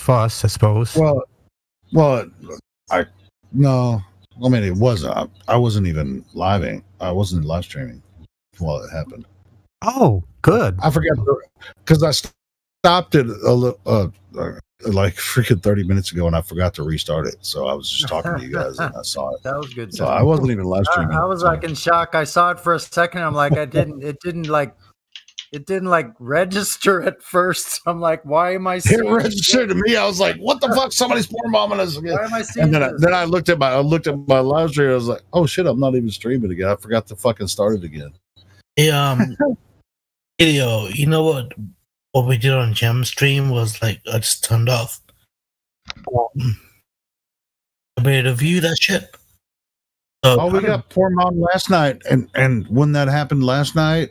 fuss, I suppose. Well, I no. I mean, it wasn't. I wasn't even living. I wasn't live streaming while it happened. Oh, good. I forgot because I stopped it like freaking 30 minutes ago, and I forgot to restart it. So I was just talking to you guys, and I saw it. That was good. So I wasn't even live streaming. I was like in shock. I saw it for a second. I'm like, it didn't register at first. I'm like, why am I seeing it registered to me? I was like, what the fuck? Somebody's porn bombing us again. Why am I seeing and then I looked at my live stream. I was like, oh shit, I'm not even streaming again. I forgot to fucking start it again. Hey, video, you know what we did on Gem Stream was like I just turned off. I made a view that shit. So, we got porn bomb last night, and when that happened last night,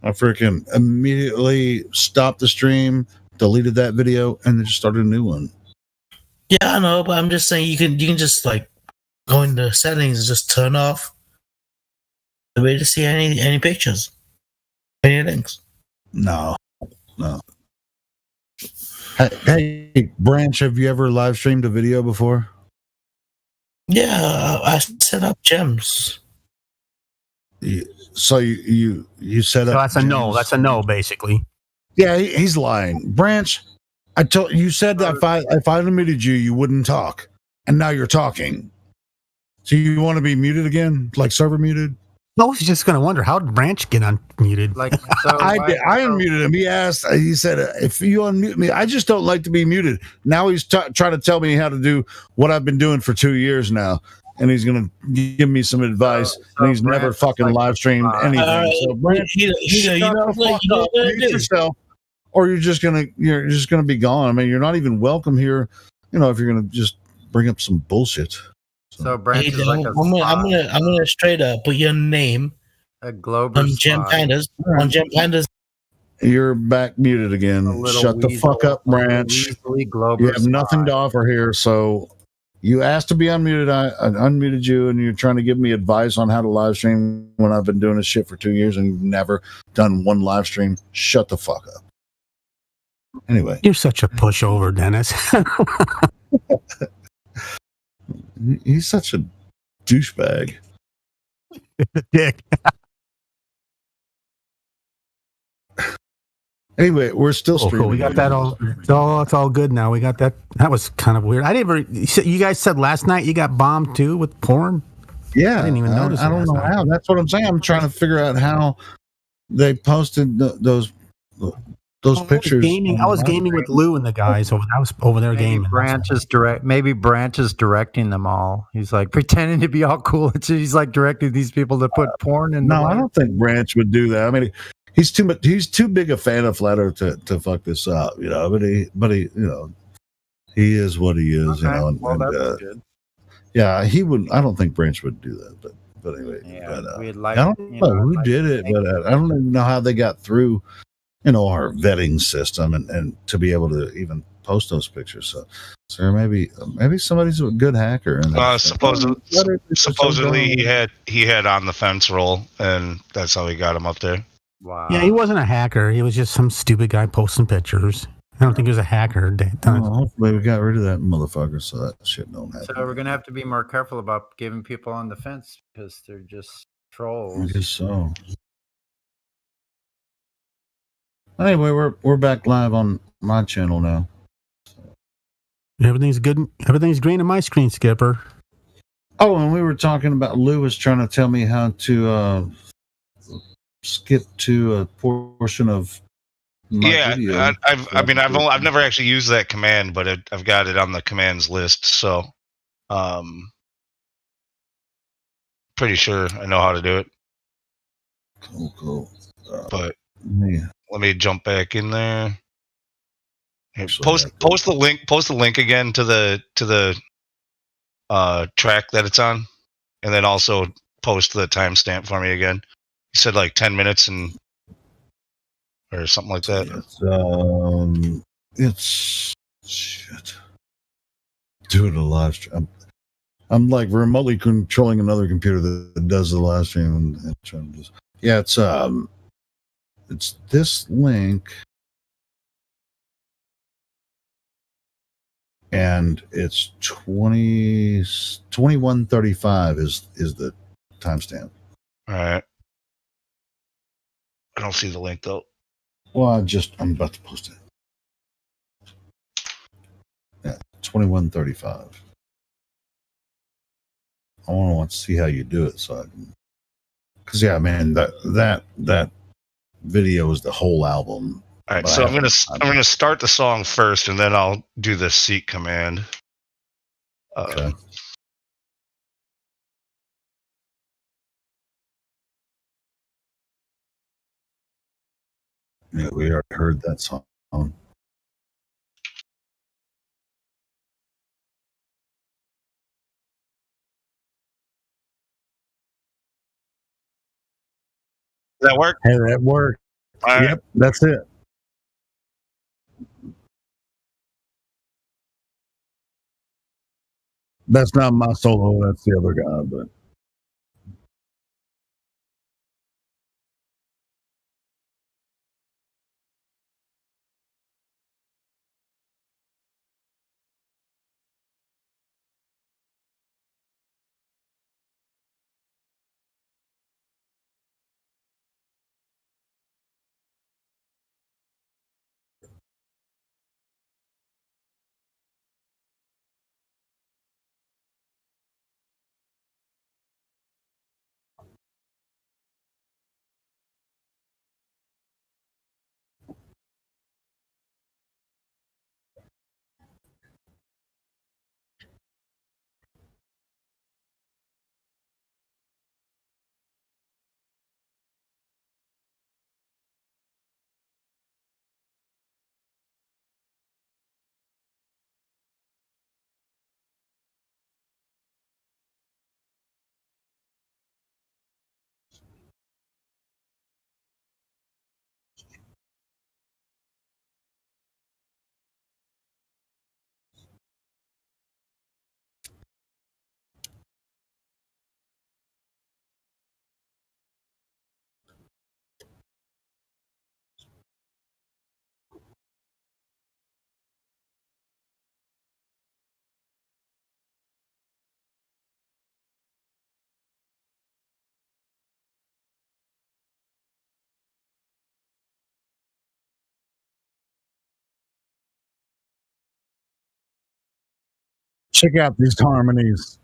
I freaking immediately stopped the stream, deleted that video, and then just started a new one. Yeah, I know, but I'm just saying you can just like go into settings and just turn off the way to see any pictures, any links. No. Hey, Branch, have you ever live streamed a video before? Yeah, I set up gems. So you set up. So that's a no. That's a no, basically. Yeah, he's lying. Branch, I told you said that if I unmuted you, you wouldn't talk, and now you're talking. So you want to be muted again, like server muted? No, he's just going to wonder how did Branch get unmuted. Like so I unmuted him. He asked. He said, "If you unmute me, I just don't like to be muted." Now he's trying to tell me how to do what I've been doing for 2 years now, and he's going to give me some advice. And he's never fucking live streamed anything. So Branch, mute yourself, or you're just gonna be gone. I mean, you're not even welcome here. You know, if you're gonna just bring up some bullshit. So Branch is I'm gonna straight up put your name a globe on Gem Pandas. On Gem Pandas. You're back muted again. Shut the fuck up, Branch. You have nothing to offer here. So you asked to be unmuted. I unmuted you, and you're trying to give me advice on how to live stream when I've been doing this shit for 2 years and you've never done one live stream. Shut the fuck up. Anyway, you're such a pushover, Dennis. He's such a douchebag. Dick. Anyway, we're still streaming. Cool. We got that all. It's all good now. We got that. That was kind of weird. You guys said last night you got bombed too with porn. Yeah, I didn't even notice. I don't know how. That's what I'm saying. I'm trying to figure out how they posted those pictures. I was gaming with Lou and the guys. I was over there gaming. Maybe Branch is directing them all. He's like pretending to be all cool. He's like directing these people to put porn in. No, I don't think Branch would do that. I mean, he's too big a fan of Flat Earth to fuck this up, you know. But he, you know, he is what he is, okay. You know. That's good. Yeah, he would. I don't think Branch would do that, but anyway. Yeah, I don't know who did it, but I don't even know how they got through, you know, our vetting system and to be able to even post those pictures. So maybe somebody's a good hacker. And supposedly he had on the fence roll, and that's how he got him up there. Wow. Yeah, he wasn't a hacker. He was just some stupid guy posting pictures. I don't think he was a hacker. Hopefully we got rid of that motherfucker so that shit don't happen. So we're gonna have to be more careful about giving people on the fence because they're just trolls. I guess so. Anyway, we're back live on my channel now. Everything's good. Everything's green on my screen, Skipper. Oh, and we were talking about Lou was trying to tell me how to skip to a portion of my video. I've never actually used that command, but I've got it on the commands list, so pretty sure I know how to do it. Cool. But yeah. Let me jump back in there. Here, post the link again to the track that it's on, and then also post the timestamp for me again. You said like 10 minutes or something like that. It's shit. Doing a live stream. I'm like remotely controlling another computer that does the live stream and trying to just, yeah, it's this link. and it's 21:35 is the timestamp. All right. I don't see the link though. Well, I'm about to post it. Yeah, 21:35. I want to see how you do it, so I can. Because yeah, man, that video is the whole album. All right, so I'm gonna start the song first, and then I'll do the seek command. Okay. Yeah, we already heard that song. Does that work? Hey, that worked. All right. Yep, that's it. That's not my solo. That's the other guy, but. Check out these harmonies.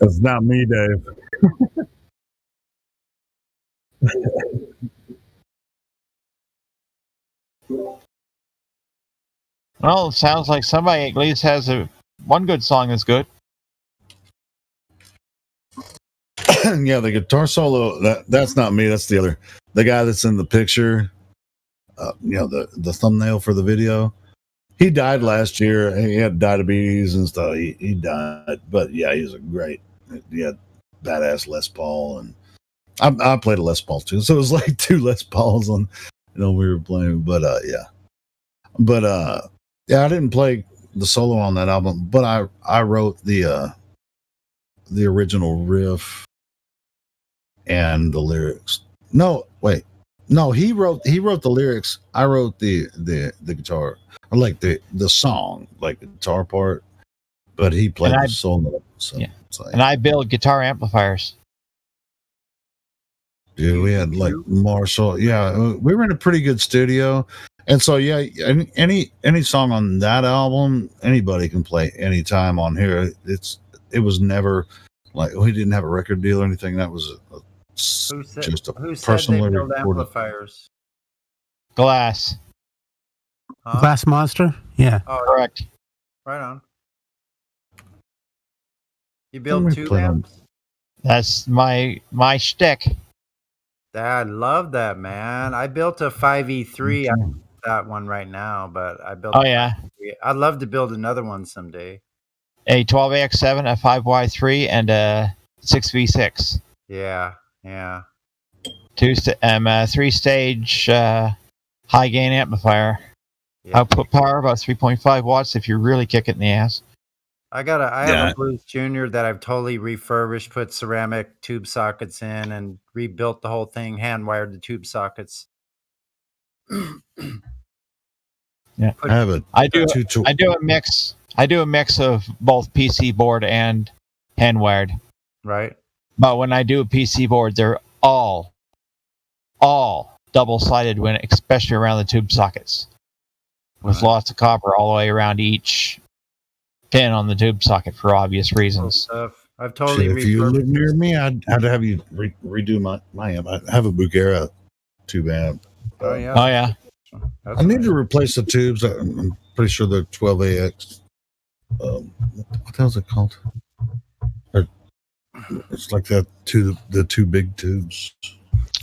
That's not me, Dave. Well, it sounds like somebody at least has one good song that's good. Yeah, the guitar solo. That's not me. That's the guy that's in the picture. The thumbnail for the video. He died last year. He had diabetes and stuff. He died, but yeah, he's a great. He had badass Les Paul, and I played a Les Paul too. So it was like two Les Pauls on, we were playing. But yeah, I didn't play the solo on that album, but I wrote the original riff and the lyrics. No, wait. No, he wrote the lyrics. I wrote the guitar, or like the song, like the guitar part, but he played the solo. So, yeah. And I build guitar amplifiers. Dude, we had like Marshall. Yeah, we were in a pretty good studio. And so, yeah, any song on that album, anybody can play anytime on here. It was never like we didn't have a record deal or anything. That was Who said personally they build recorded. amplifiers? Glass. Huh? Glass Monster? Yeah. Oh, Correct. right on. You build tube amps? That's my shtick. I love that, man. I built a 5E3. I have that one right now, but I built. Oh yeah. I'd love to build another one someday. A 12AX7, a 5Y3, and a 6V6. Yeah. 3-stage high gain amplifier. Yeah. Output power about 3.5 watts if you really kick it in the ass. I have a Blues Junior that I've totally refurbished, put ceramic tube sockets in, and rebuilt the whole thing, hand wired the tube sockets. Yeah, I do a mix. I do a mix of both PC board and hand wired. Right. But when I do a PC board, they're all double sided especially around the tube sockets, with lots of copper all the way around each pin on the tube socket for obvious reasons. I've totally. If you live near me, I'd have to have you redo my amp. I have a Bugera tube amp. Oh yeah. I need to replace the tubes. I'm pretty sure they're 12AX. What the hell is it called? It's like that. The two big tubes.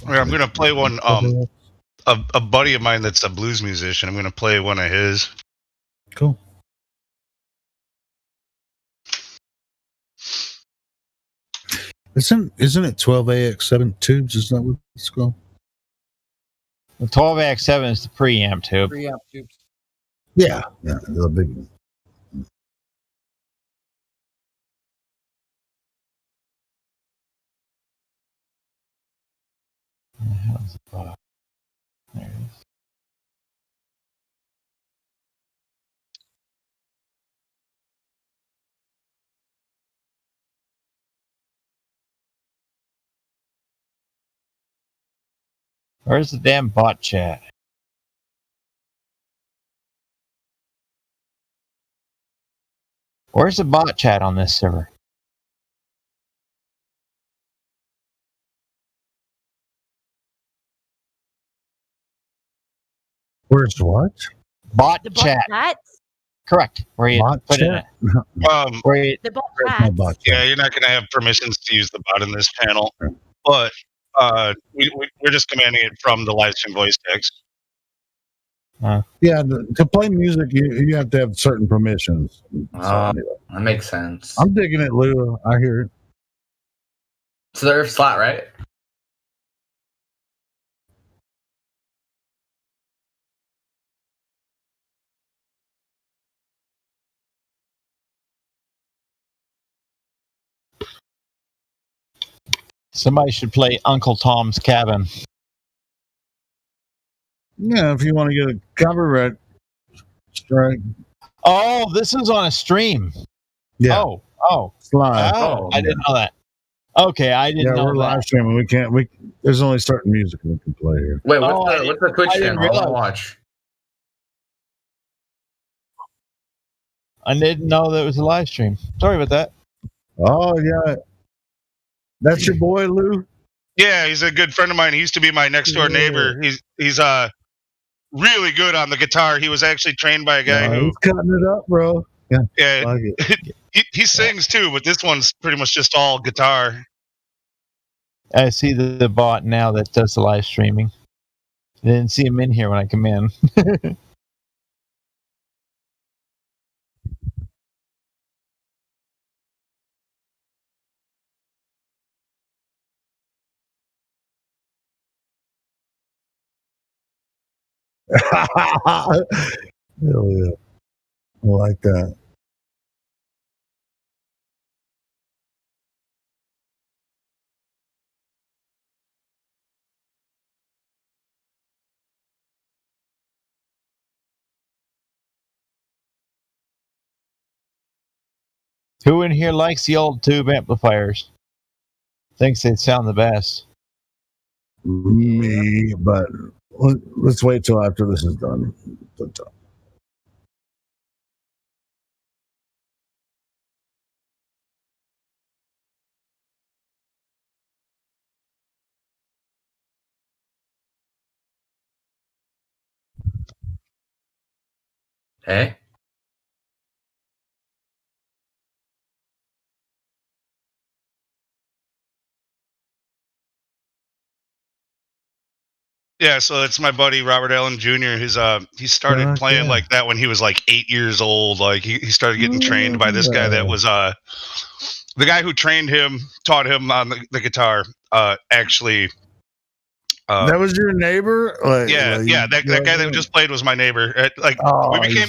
Yeah, I'm gonna play one. A buddy of mine that's a blues musician. I'm gonna play one of his. Cool. Isn't it 12AX7 tubes? Is that what it's called? The 12AX7 is the preamp tube. Preamp tubes. Yeah, the big one. There it is. Where's the damn bot chat? Where's the bot chat on this server? Where's what? Bot The chat. bot chat? Correct. Where you Bot put chat? it. Where you, The bot My chat. bot chat. Yeah, you're not gonna have permissions to use the bot in this panel, but we're just commanding it from the live stream voice text. Yeah, to play music, you have to have certain permissions. That makes sense. I'm digging it, Lou. I hear it. So they're flat, right? somebody should play Uncle Tom's Cabin. Yeah, if you want to get a copyright strike. Oh, this is on a stream. Yeah. Oh. It's live. I didn't know that. Okay, I didn't know we're that. live streaming. We can't. There's only certain music we can play here. Wait, what's the Twitch I didn't channel? I want to realize. watch. I didn't know that it was a live stream. Sorry about that. Oh yeah, That's your boy, Lou? Yeah, he's a good friend of mine. He used to be my next door neighbor. He's really good on the guitar. He was actually trained by a guy who he's cutting it up, bro. yeah Like it. he sings too, but this one's pretty much just all guitar. I see the bot now that does the live streaming. I didn't see him in here when I come in. Hell yeah. I like that. Who in here likes the old tube amplifiers? Thinks they sound the best. Me, but let's wait till after this is done. Hey. Yeah, so it's my buddy Robert Allen Jr. He started playing like that when he was like 8 years old. Like he started getting trained by this guy that was the guy who trained him, taught him on the guitar. Actually, that was your neighbor. That guy that just played was my neighbor.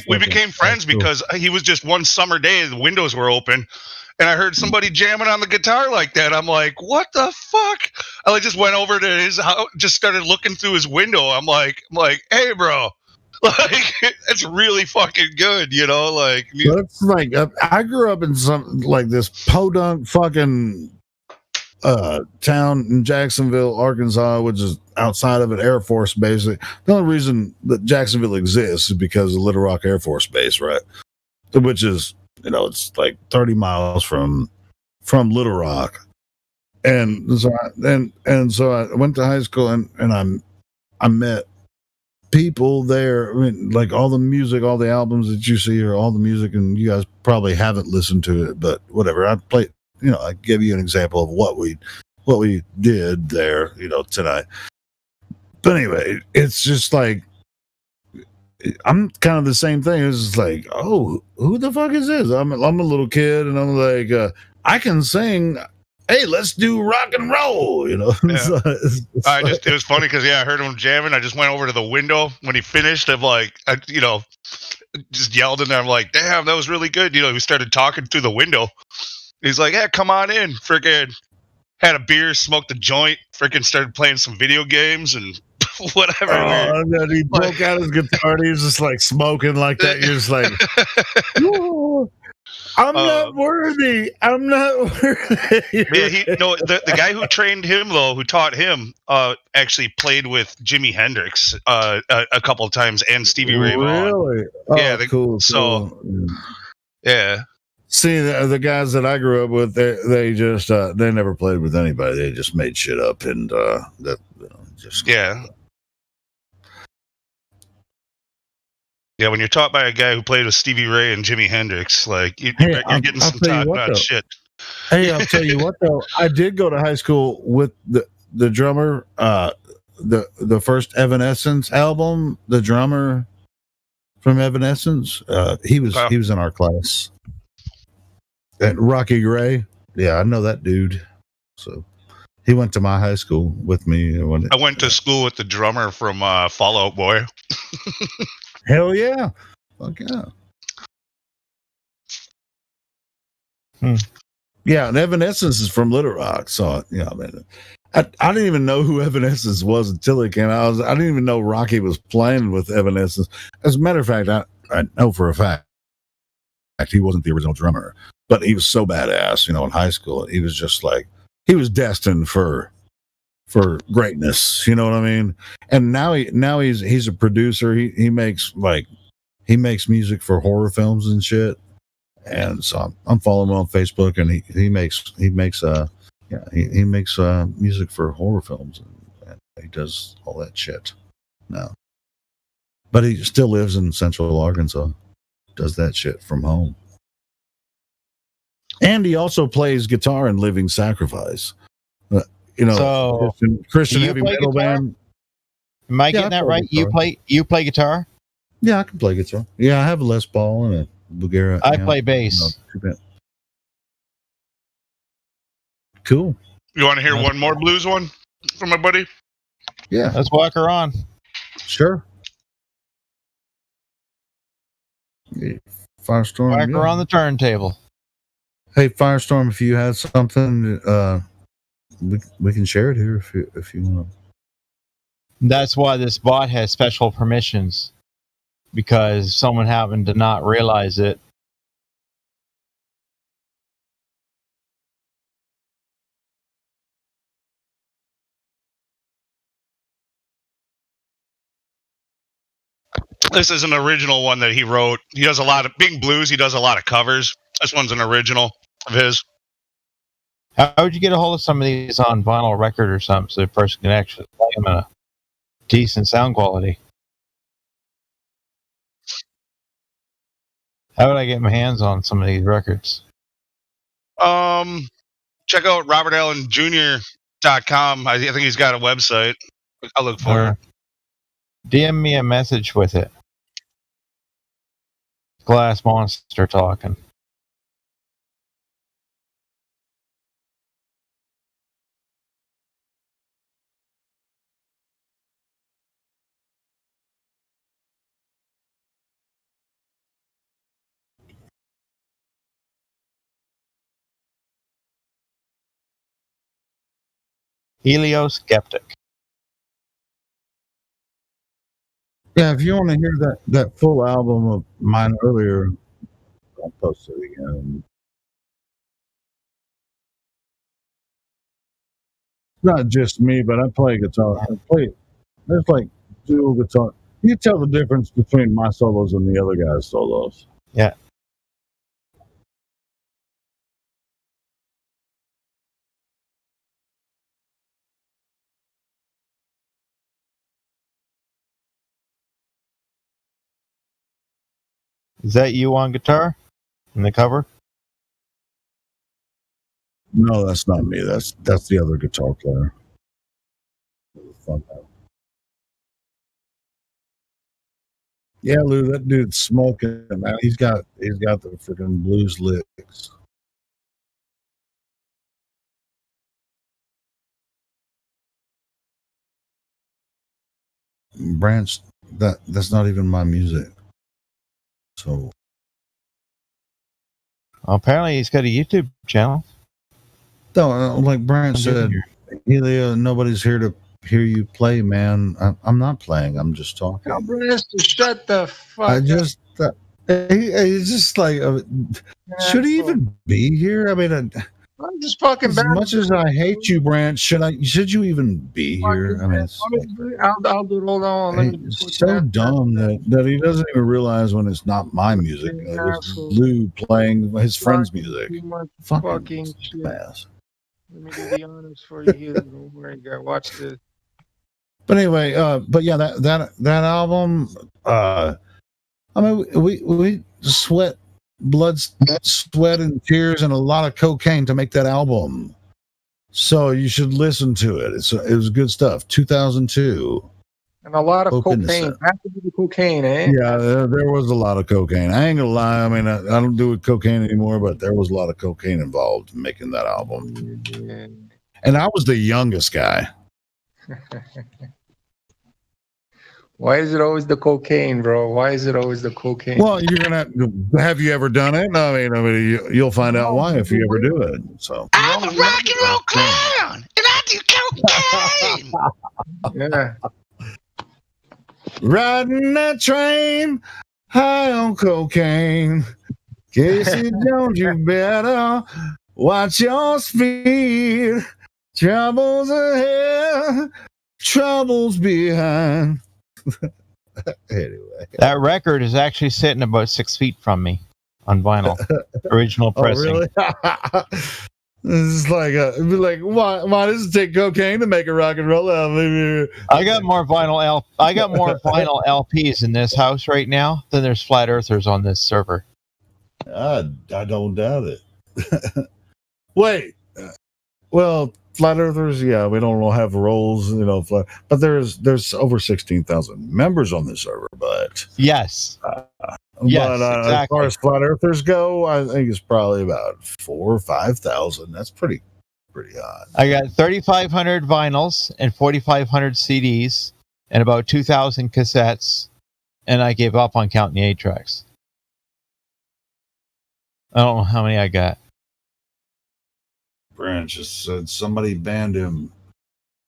We became friends because he was just one summer day. The windows were open. And I heard somebody jamming on the guitar like that. I'm like, what the fuck? I just went over to his house, just started looking through his window. I'm like, hey, bro, like it's really fucking good, you know? Like, that's like I grew up in some like this podunk fucking town in Jacksonville, Arkansas, which is outside of an Air Force base. The only reason that Jacksonville exists is because of Little Rock Air Force Base, right? Which is, it's like 30 miles from Little Rock. And so I went to high school and I met people there. I mean, like all the music, all the albums that you see are all the music, and you guys probably haven't listened to it, but whatever. I played, I give you an example of what we did there, tonight. But anyway, it's just like, I'm kind of the same thing. It's just like, oh, who the fuck is this? I'm a little kid, and I'm like, I can sing. Hey, let's do rock and roll. Yeah. It was funny because I heard him jamming. I just went over to the window when he finished. I'm like, just yelled in there. I'm like, damn, that was really good. We started talking through the window. He's like, yeah, come on in. Freaking had a beer, smoked a joint. Freaking started playing some video games and whatever. And then he broke out his guitar and he was just like smoking like that. You're just like, I'm not worthy. I'm not worthy. The guy who trained him, though, who taught him, actually played with Jimi Hendrix a couple of times and Stevie Ray Vaughan. Really? Cool. So, yeah. See, the guys that I grew up with, they just they never played with anybody. They just made shit up and Yeah, when you're taught by a guy who played with Stevie Ray and Jimi Hendrix, like you're getting some top-notch shit. Hey, I'll tell you what though, I did go to high school with the drummer, the first Evanescence album, the drummer from Evanescence. He was in our class. And Rocky Gray, yeah, I know that dude. So he went to my high school with me. I went to school with the drummer from Fall Out Boy. Hell yeah. Fuck yeah. Yeah, and Evanescence is from Little Rock. So, I didn't even know who Evanescence was until it came out. I didn't even know Rocky was playing with Evanescence. As a matter of fact, I know for a fact he wasn't the original drummer, but he was so badass, in high school. He was just like, he was destined for greatness, you know what I mean? And now he's a producer. He makes music for horror films and shit. And so I'm following him on Facebook, and he makes Yeah, he makes music for horror films, and he does all that shit now. But he still lives in Central Arkansas. Does that shit from home. And he also plays guitar in Living Sacrifice. So, Christian do you heavy play metal guitar? band. Am I Yeah, getting I that play right? guitar. You play guitar? Yeah, I can play guitar. Yeah, I have a Les Paul and a Bulgara. I play bass. Cool. You want to hear one more blues one from my buddy? Yeah, Let's walk her on. sure. Yeah, Firestorm. Whack her on the turntable. Hey, Firestorm, if you had something, we can share it here if you want. That's why this bot has special permissions, because someone happened to not realize it. This is an original one that he wrote. He does a lot of being blues. He does a lot of covers. This one's an original of his. How would you get a hold of some of these on vinyl record or something so the person can actually play them in a decent sound quality? How would I get my hands on some of these records? Check out robertallenjr.com. I think he's got a website. I'll look for it. DM me a message with it. Glass Monster talking. Helio Skeptic. Yeah, if you want to hear that full album of mine earlier, I'll post it again. It's not just me, but I play guitar. There's like dual guitar. You tell the difference between my solos and the other guy's solos. Yeah. Is that you on guitar in the cover? No, that's not me. That's the other guitar player. Fun. Yeah, Lou, that dude's smoking, man. He's got the freaking blues licks. Branch, that's not even my music. So Well, apparently he's got a YouTube channel. no, like Branch said, Helio, nobody's here to hear you play, man. I'm not playing. I'm just talking. Shut the fuck I up. just he's just like should he even be here? I mean, I'm just fucking as bad. much as I hate you, Branch, should you even be here? I mean, it's I'll do it. Hold on. Let me it's so dumb that he doesn't even realize when it's not my music. It's Lou playing his friend's music. Fucking shit. Ass. Let me do the honors for you here. Don't worry, guy. Watch this. But anyway, but yeah, that album. I mean, we sweat, blood, sweat, and tears, and a lot of cocaine to make that album. So you should listen to it. It was good stuff. 2002. And a lot of Open cocaine. this up. Have to be the cocaine, eh? Yeah, there was a lot of cocaine. I ain't gonna lie. I mean, I don't do cocaine anymore, but there was a lot of cocaine involved in making that album. Yeah. And I was the youngest guy. Why is it always the cocaine, bro? Why is it always the cocaine? Well, you're gonna have you ever done it? I mean, you'll find out why if you ever do it. So I'm a rock and roll clown, and I do cocaine. Yeah. riding that train high on cocaine. Casey Jones, you better watch your speed. Troubles ahead, troubles behind. Anyway, That record is actually sitting about 6 feet from me on vinyl. Original pressing. Oh, really? It's like why does it take cocaine to make a rock and roll album? I got more vinyl LPs in this house right now than there's flat earthers on this server. I don't doubt it. Wait, well, flat earthers, yeah, we don't have roles, but there's over 16,000 members on this server, but yes. Yes, exactly. As far as flat earthers go, I think it's probably about 4,000 or 5,000. That's pretty odd. I got 3,500 vinyls and 4,500 CDs and about 2,000 cassettes, and I gave up on counting the 8 tracks. I don't know how many I got. Branch just said somebody banned him.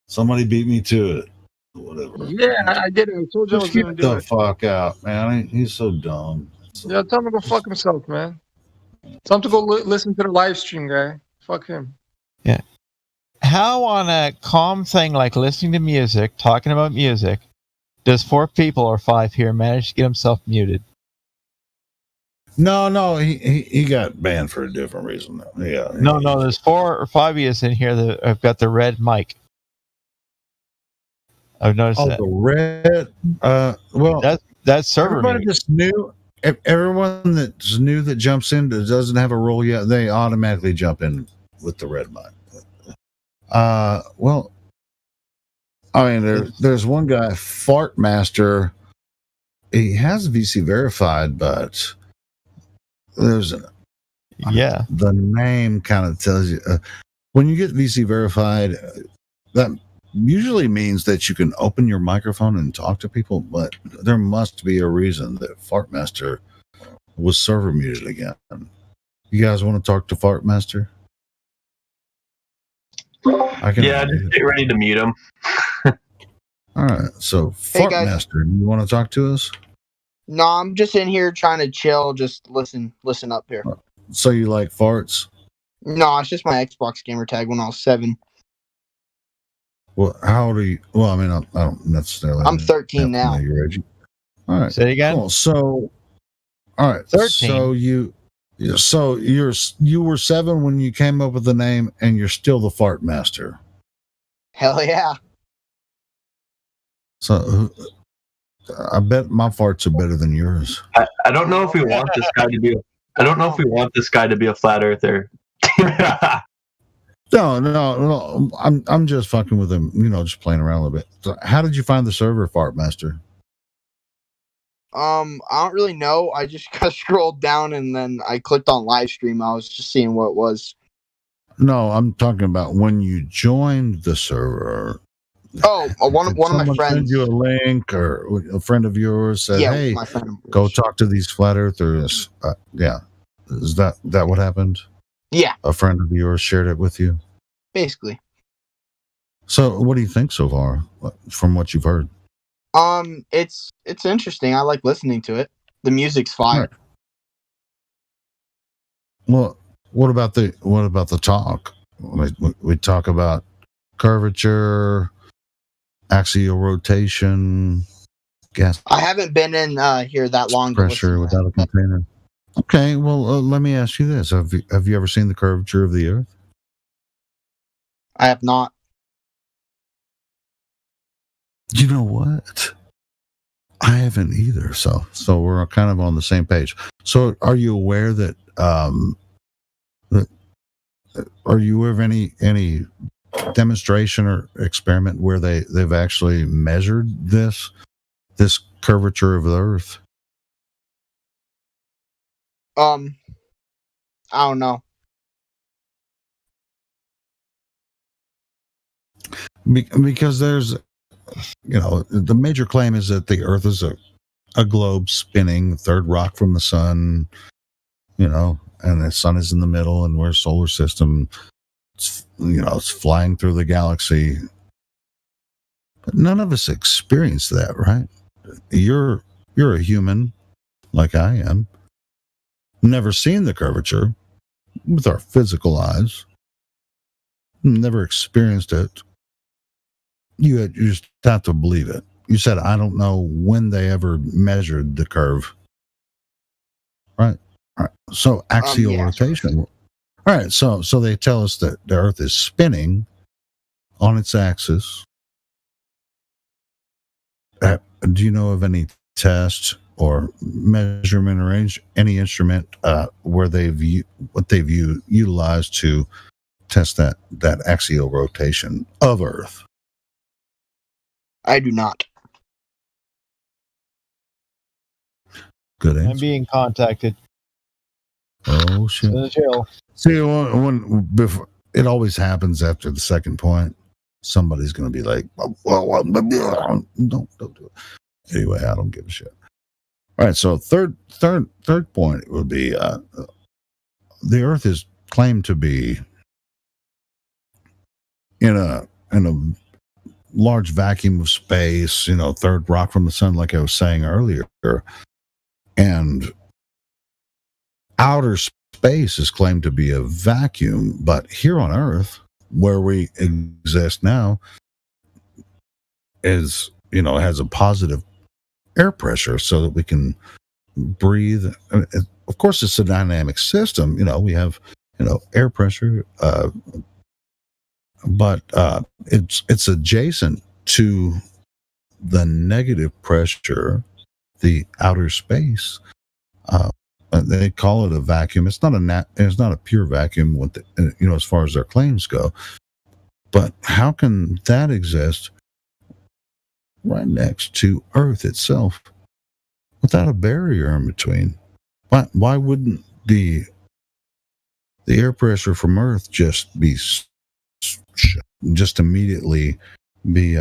Somebody beat me to it. Whatever. Yeah, I did it. I told you I was Just going get to do the it. fuck out, man. He's so dumb. Yeah, tell him to go fuck himself, man. Tell him to go listen to the live stream, guy. Fuck him. Yeah. How on a calm thing like listening to music, talking about music, does 4 people or 5 here manage to get himself muted? No, he got banned for a different reason. Yeah. No, there's 4 or 5 of us in here that have got the red mic. I've noticed that. The red. Well, that's server. Everybody just knew. Everyone that's new that jumps in that doesn't have a role yet, they automatically jump in with the red mic. Well, I mean, there's one guy, Fart Master. He has VC verified, but there's the name kind of tells you when you get VC verified. That usually means that you can open your microphone and talk to people, but there must be a reason that Fartmaster was server muted again. You guys want to talk to Fartmaster? Just get ready to mute him. All right, so Fartmaster, do you want to talk to us? No, I'm just in here trying to chill, just listen up here. So you like farts? No, it's just my Xbox gamer tag when I was 7. Well, how old are you? Well, I mean, I don't necessarily. I'm 13 now. Your age. All right. Say it again. Cool. So, all right. 13. So you were 7 when you came up with the name, and you're still the Fart Master. Hell yeah. So, I bet my farts are better than yours. I don't know if we want this guy to be. I don't know if we want this guy to be a flat earther. No. I'm just fucking with him. Just playing around a little bit. So how did you find the server, Fartmaster? I don't really know. I just kind of scrolled down and then I clicked on live stream. I was just seeing what it was. No, I'm talking about when you joined the server. Oh, one of my friends send you a link, or a friend of yours said, "Hey, my friend go talk to these flat earthers." Yeah, is that what happened? Yeah, a friend of yours shared it with you. Basically. So, what do you think so far, from what you've heard? It's interesting. I like listening to it. The music's fire. Right. Well, what about the talk? We talk about curvature, axial rotation, gas. I haven't been in here that long. Pressure without a container. Okay, well, let me ask you this: Have you ever seen the curvature of the Earth? I have not. You know what? I haven't either. So we're kind of on the same page. So, are you aware that? Are you aware of any demonstration or experiment where they've actually measured this curvature of the Earth? I don't know. Because there's, the major claim is that the Earth is a globe spinning, third rock from the sun, and the sun is in the middle, and we're a solar system. It's flying through the galaxy. But none of us experience that, right? You're a human, like I am. Never seen the curvature with our physical eyes. Never experienced it. You just have to believe it. You said, I don't know when they ever measured the curve. Right. All right. So axial rotation. All right, so they tell us that the Earth is spinning on its axis. Do you know of any test or measurement or any instrument where they've utilized to test that axial rotation of Earth? I do not. Good answer. I'm being contacted. Oh shit! To the jail. See, when before, it always happens after the second point. Somebody's going to be like, well, don't do it. Anyway, I don't give a shit. All right, so third point would be the Earth is claimed to be in a large vacuum of space, third rock from the sun, like I was saying earlier, and outer space is claimed to be a vacuum, but here on Earth, where we exist now, is has a positive air pressure so that we can breathe. Of course, it's a dynamic system. We have air pressure, but it's adjacent to the negative pressure, the outer space. They call it a vacuum. It's not a pure vacuum with as far as their claims go. But how can that exist right next to Earth itself without a barrier in between? Why wouldn't the air pressure from Earth just immediately be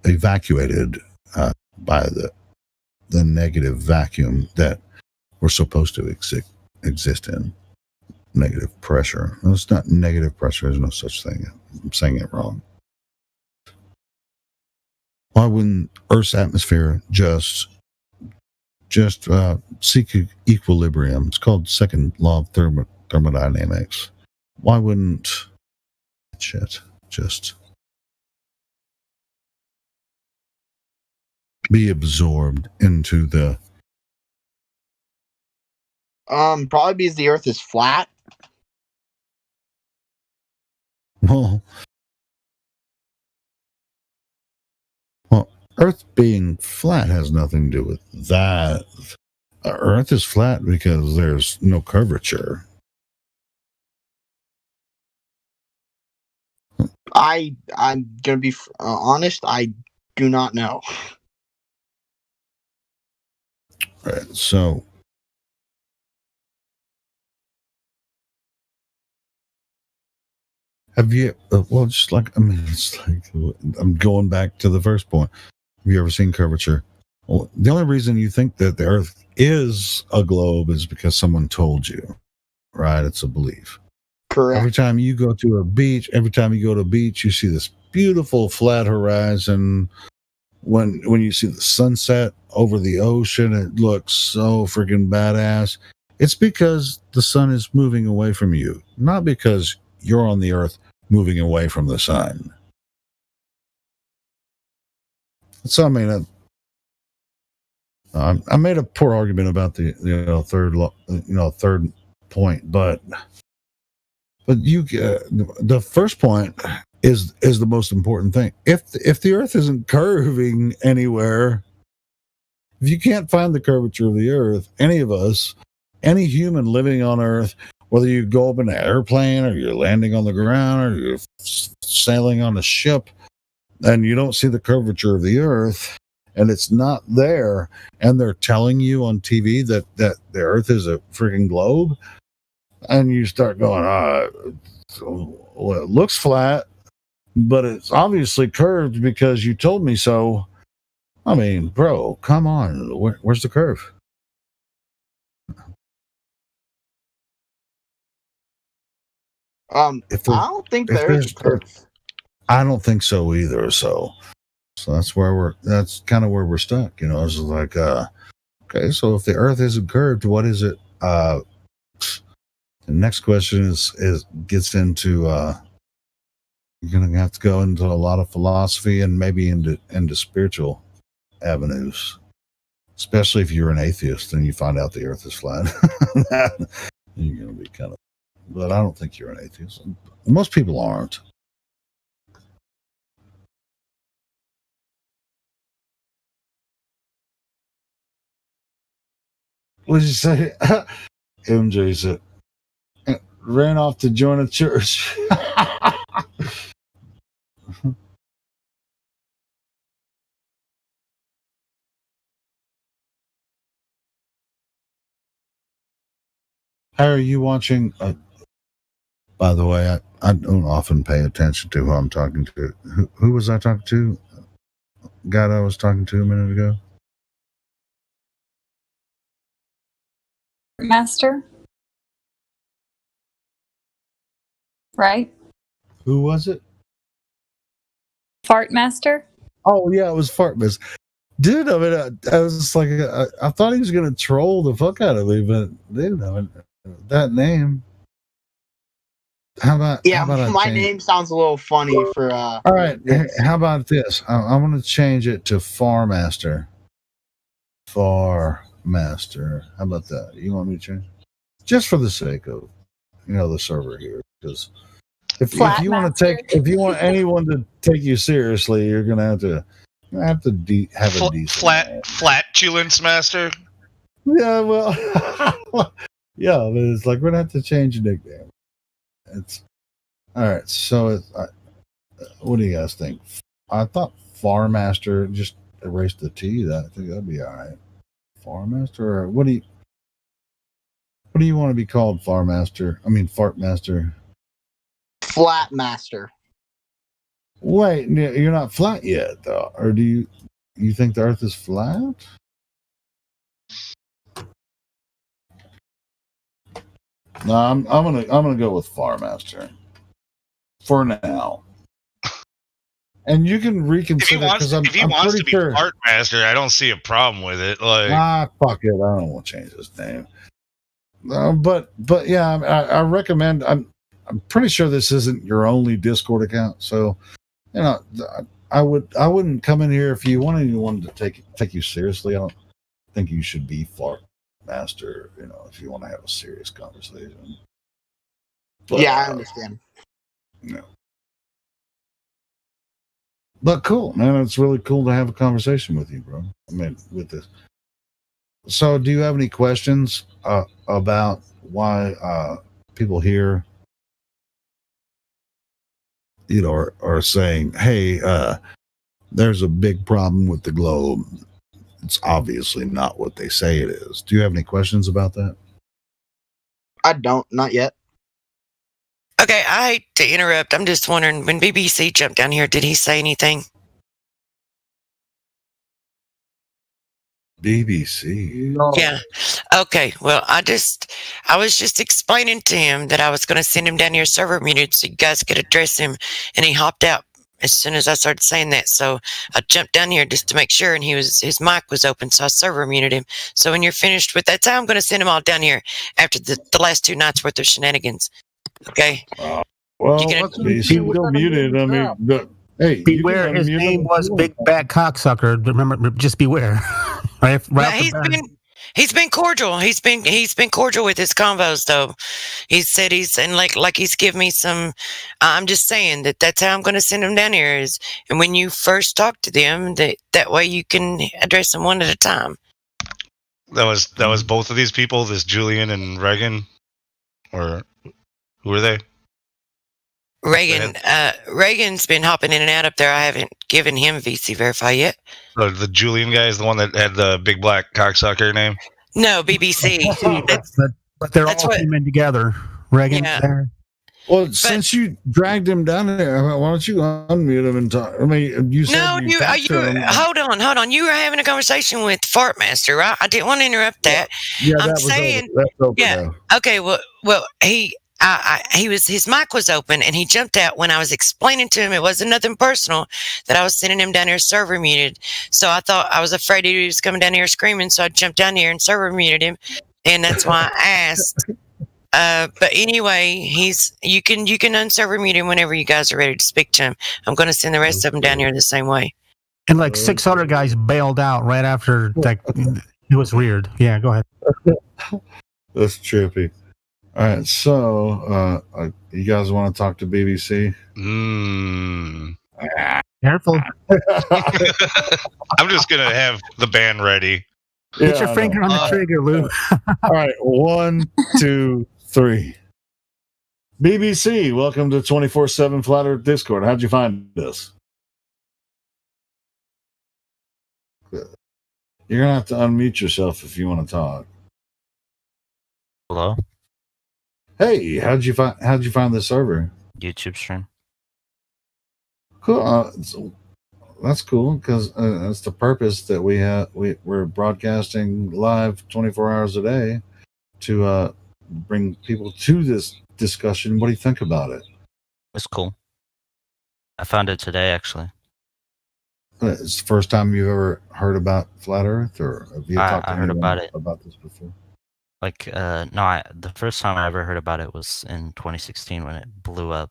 evacuated by the negative vacuum that we're supposed to exist in? Negative pressure. No, it's not negative pressure. There's no such thing. I'm saying it wrong. Why wouldn't Earth's atmosphere just seek equilibrium? It's called second law of thermodynamics. Why wouldn't shit just be absorbed into the? Probably because the Earth is flat. Well, Earth being flat has nothing to do with that. Earth is flat because there's no curvature. I'm gonna be honest. I do not know. All right, so have you? It's like I'm going back to the first point. Have you ever seen curvature? Well, the only reason you think that the Earth is a globe is because someone told you, right? It's a belief. Correct. Every time you go to a beach, you see this beautiful flat horizon. When you see the sunset over the ocean, it looks so freaking badass. It's because the sun is moving away from you, not because you're on the Earth moving away from the sun. So, I mean, I made a poor argument about the third point, but the first point is the most important thing. If the Earth isn't curving anywhere, if you can't find the curvature of the Earth, any of us, any human living on Earth, whether you go up in an airplane or you're landing on the ground or you're sailing on a ship, and you don't see the curvature of the Earth, and it's not there, and they're telling you on TV that the Earth is a freaking globe, and you start going, well, it looks flat, but it's obviously curved because you told me so. I mean, bro, come on. Where's the curve? I don't think there is a curve. I don't think so either. So that's kind of where we're stuck. It's like, okay, so if the Earth isn't curved, what is it? The next question gets into you're gonna have to go into a lot of philosophy and maybe into spiritual avenues, especially if you're an atheist and you find out the Earth is flat. You're gonna be kind of but I don't think you're an atheist. Most people aren't. What did you say? MJ said, ran off to join a church. How are you watching? By the way, I don't often pay attention to who I'm talking to. Who was I talking to? Guy that I was talking to a minute ago? Master. Right? Who was it? Fart Master? Oh, yeah, it was Fartmas. Dude, I mean, I was just like, I thought he was going to troll the fuck out of me, but dude, I mean, that name. How about my name sounds a little funny for all right, how about this? I'm going to change it to Farmaster. Farmaster. How about that? You want me to change? Just for the sake of, the server here, because if you want anyone to take you seriously, you're going to have to have a decent flatulence master. Yeah, well, yeah, but it's like we're gonna have to change the nickname. It's all right. So, what do you guys think? I thought Farmaster, just erase the T. I think that'd be all right. Farmaster, or what do you want to be called? Farmaster? I mean, Fartmaster. Flat Master. Wait, you're not flat yet, though, or do you think the Earth is flat? No, I'm gonna go with Farmaster for now, and you can reconsider because if he wants to be sure. Fartmaster, I don't see a problem with it. Like, fuck it, I don't want to change his name. But yeah, I recommend. I'm pretty sure this isn't your only Discord account, so. I wouldn't come in here if you want anyone to take you seriously. I don't think you should be Fart Master, if you want to have a serious conversation. But, yeah, I understand. But cool, man. It's really cool to have a conversation with you, bro. I mean, with this. So, do you have any questions about why people here are saying, hey, there's a big problem with the globe. It's obviously not what they say it is. Do you have any questions about that? I don't, not yet. Okay, I hate to interrupt. I'm just wondering, when BBC jumped down here, did he say anything? BBC? No. Yeah. Okay. Well, I was just explaining to him that I was going to send him down here server muted so you guys could address him, and he hopped out as soon as I started saying that. So I jumped down here just to make sure, and his mic was open, so I server muted him. So when you're finished with that, I'm going to send him all down here after the last 2 nights worth of shenanigans. Okay. Well, he's still muted. I mean, hey, beware. His name was Big Bad Cocksucker. Remember, just beware. right he's been cordial. He's been cordial with his convos, though. He said like he's given me some. I'm just saying that's how I'm going to send him down here is, and when you first talk to them, that way you can address them one at a time. That was both of these people, this Julian and Reagan, or who are they? Reagan's been hopping in and out up there. I haven't given him VC Verify yet. So the Julian guy is the one that had the big black cocksucker name? No, BBC. but they're all teaming together. Reagan there. Well, since you dragged him down there, why don't you unmute him and talk? I mean, you said hold on. You were having a conversation with Fartmaster, right? I didn't want to interrupt that. Yeah, I'm saying, okay. Well, his mic was open and he jumped out when I was explaining to him it wasn't nothing personal, that I was sending him down here server muted. So I was afraid he was coming down here screaming, so I jumped down here and server muted him, and that's why I asked. But anyway, you can unserver mute him whenever you guys are ready to speak to him. I'm going to send the rest of them down here the same way. And like 6 other guys bailed out right after. Like, it was weird. Yeah, go ahead. That's trippy. All right, so you guys want to talk to BBC? Careful. I'm just gonna have the band ready. Get your finger on the trigger, Lou. All right, 1, 2, 3. BBC, welcome to 24/7 Flat Earth Discord. How'd you find us? You're gonna have to unmute yourself if you want to talk. Hello. Hey, how'd you find the server? YouTube stream. Cool. That's cool because that's the purpose that we have. We're broadcasting live 24 hours a day to bring people to this discussion. What do you think about it? It's cool. I found it today, actually. It's the first time you've ever heard about Flat Earth, or have you talked to I heard anyone about it about this before? Like, no, the first time I ever heard about it was in 2016 when it blew up.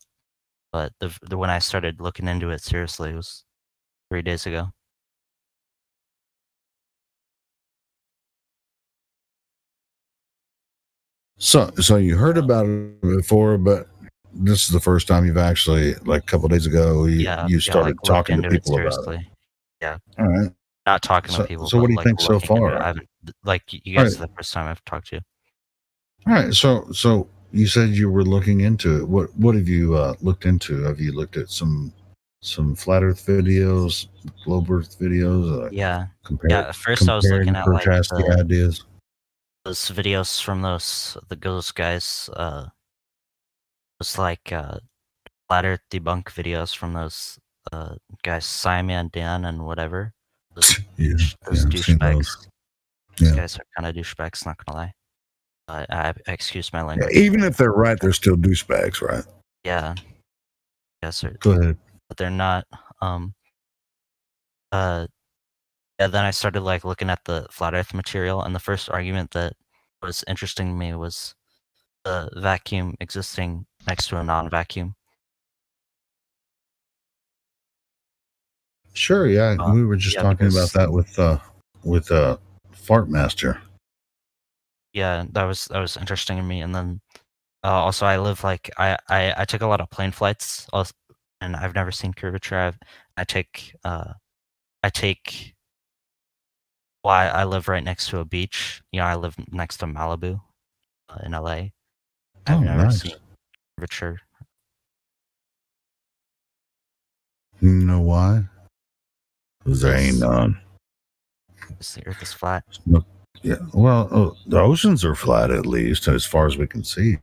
But when I started looking into it seriously, it was 3 days ago. So you heard about it before, but this is the first time you've actually, like a couple of days ago, you started like, talking to people about seriously. it. Yeah. All right. Not talking to people. So what do you like, think so looking into far? it. I haven't, like, you guys Right. are the first time I've talked to you. All right. So you said you were looking into it. What have you looked into? Have you looked at some Flat Earth videos, Globe Earth videos? Yeah. At first I was looking at like the ideas. those videos from the Ghost guys. Was like Flat Earth debunk videos from those guys, Simon, Dan, and whatever. Those douchebags. These guys are kind of douchebags, not gonna lie. I excuse my language. Even if they're right, they're still douchebags, right? Yeah. Yes, sir. Go ahead. But they're not. Yeah, then I started like looking at the Flat Earth material, and the first argument that was interesting to me was the vacuum existing next to a non-vacuum. Sure, yeah. We were just talking about that with Fart Master. Yeah, that was interesting to me. And then also I live like I took a lot of plane flights, and I've never seen curvature. I take I live right next to a beach. You know, I live next to Malibu in LA. I've never seen curvature. You know why? Because there ain't none. The Earth is flat. No, yeah. Well, the oceans are flat, at least as far as we can see.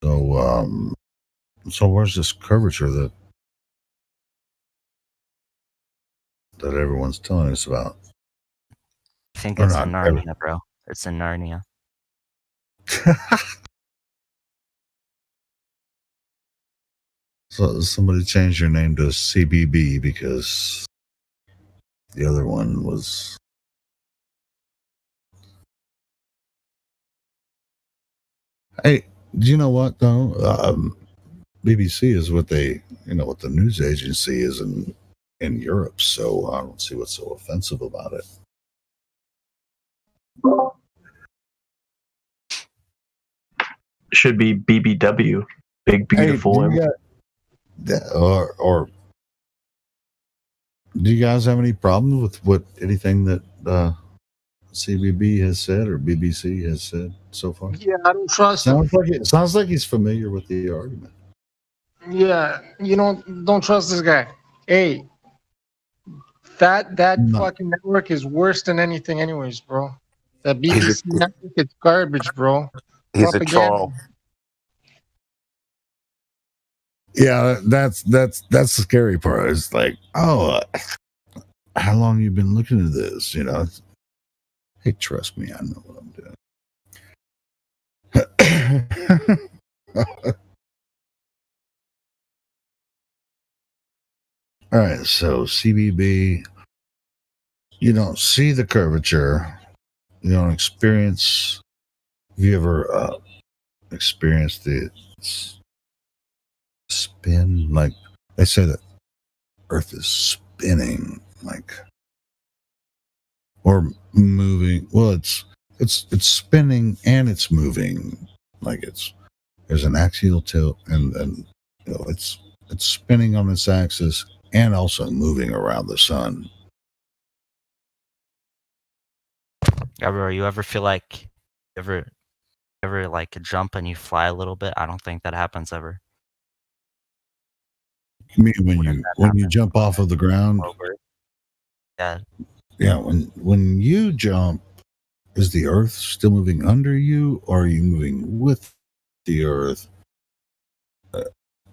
So where's this curvature that everyone's telling us about? I think it's in Narnia, bro. It's in Narnia. So somebody changed your name to CBB because the other one was. Hey, do you know what though? BBC is what the news agency is in Europe, so I don't see what's so offensive about it. Should be BBW, Big Beautiful. Hey, or do you guys have any problems with anything that CBB has said or BBC has said so far? Yeah, I don't trust him. Sounds like he's familiar with the argument. Yeah, don't trust this guy. Hey, that fucking network is worse than anything, anyways, bro. That BBC network, it's garbage, bro. He's a troll. Yeah, that's the scary part. It's like, how long you been looking at this? Hey, trust me, I know what I'm doing. All right, so CBB, you don't see the curvature. You don't experience. Have you ever experienced the spin? Like they say that Earth is spinning, like, or moving. Well, it's spinning and it's moving. Like there's an axial tilt, and then it's spinning on its axis and also moving around the sun. You ever feel like ever like jump and you fly a little bit? I don't think that happens ever. You mean when you jump off of the ground? Yeah. Yeah, when you jump, is the earth still moving under you, or are you moving with the earth?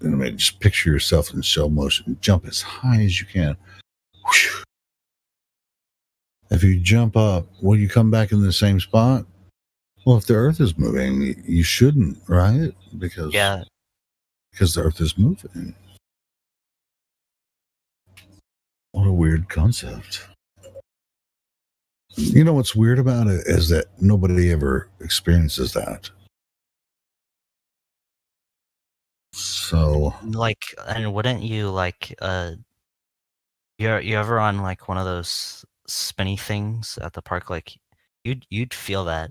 Just picture yourself in slow motion. Jump as high as you can. Whew. If you jump up, will you come back in the same spot? Well, if the earth is moving, you shouldn't, right? Because the earth is moving. What a weird concept. You know what's weird about it is that nobody ever experiences that. So, like, and wouldn't you like you ever on like one of those spinny things at the park? Like, you'd feel that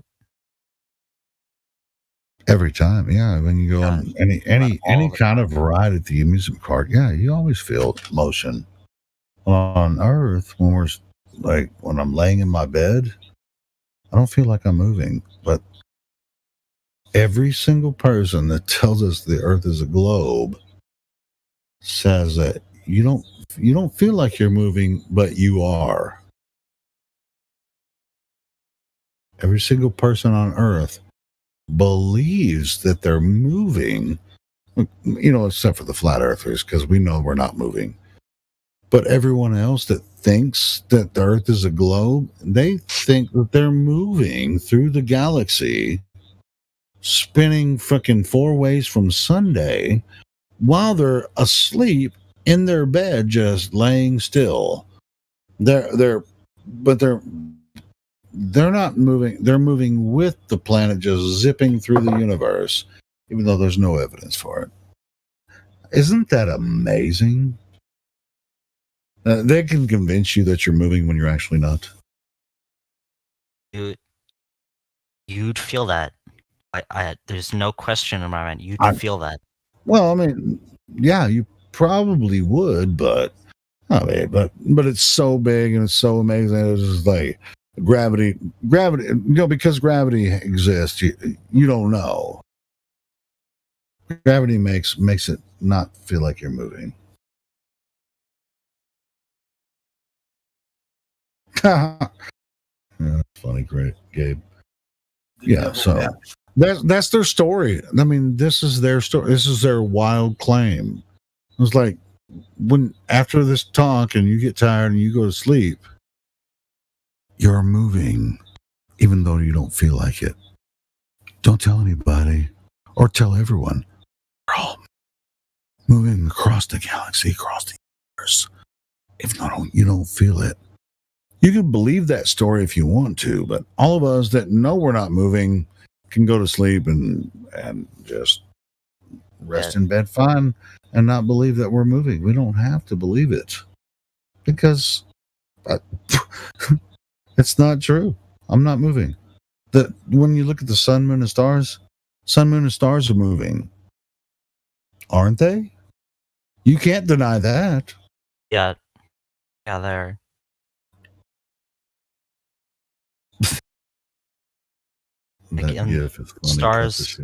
every time, yeah. When you go on any kind of ride at the amusement park, yeah, you always feel motion. On Earth, when I'm laying in my bed, I don't feel like I'm moving. But every single person that tells us the Earth is a globe says that you don't feel like you're moving, but you are. Every single person on Earth believes that they're moving, except for the flat earthers, because we know we're not moving. But everyone else that thinks that the Earth is a globe, they think that they're moving through the galaxy, spinning fucking 4 ways from Sunday, while they're asleep in their bed, just laying still. They're not moving. They're moving with the planet, just zipping through the universe, even though there's no evidence for it. Isn't that amazing? They can convince you that you're moving when you're actually not. You'd feel that. There's no question in my mind. You'd feel that. Well, I mean, yeah, you probably would, but it's so big and it's so amazing. It's just like gravity. Because gravity exists, you don't know. Gravity makes it not feel like you're moving. Yeah, funny, great, Gabe. Yeah, so that's their story. I mean, this is their story. This is their wild claim. It's like when after this talk and you get tired and you go to sleep, you're moving, even though you don't feel like it. Don't tell anybody or tell everyone. We're all moving across the galaxy, across the universe. If not, you don't feel it. You can believe that story if you want to, but all of us that know we're not moving can go to sleep and just rest in bed fine and not believe that we're moving. We don't have to believe it because it's not true. I'm not moving. When you look at the sun, moon, and stars are moving, aren't they? You can't deny that. Yeah, they're. Stars,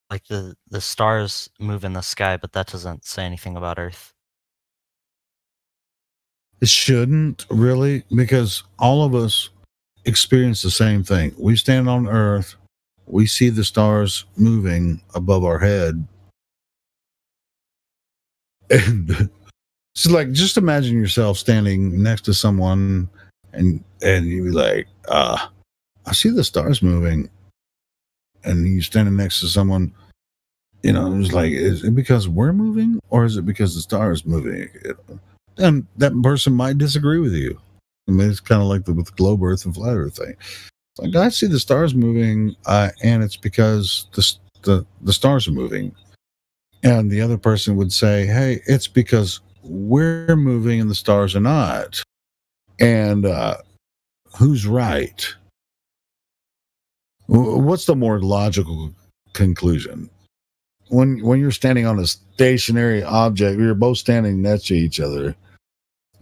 like the stars move in the sky, but that doesn't say anything about Earth. It shouldn't really, because all of us experience the same thing. We stand on Earth, we see the stars moving above our head, and it's like, just imagine yourself standing next to someone and you'd be like, I see the stars moving. And you're standing next to someone, it's like, is it because we're moving or is it because the stars moving? And that person might disagree with you. I mean, it's kind of like with the globe Earth and flat Earth thing. It's like, I see the stars moving, and it's because the stars are moving. And the other person would say, hey, it's because we're moving and the stars are not. And who's right? What's the more logical conclusion? When you're standing on a stationary object, you're both standing next to each other,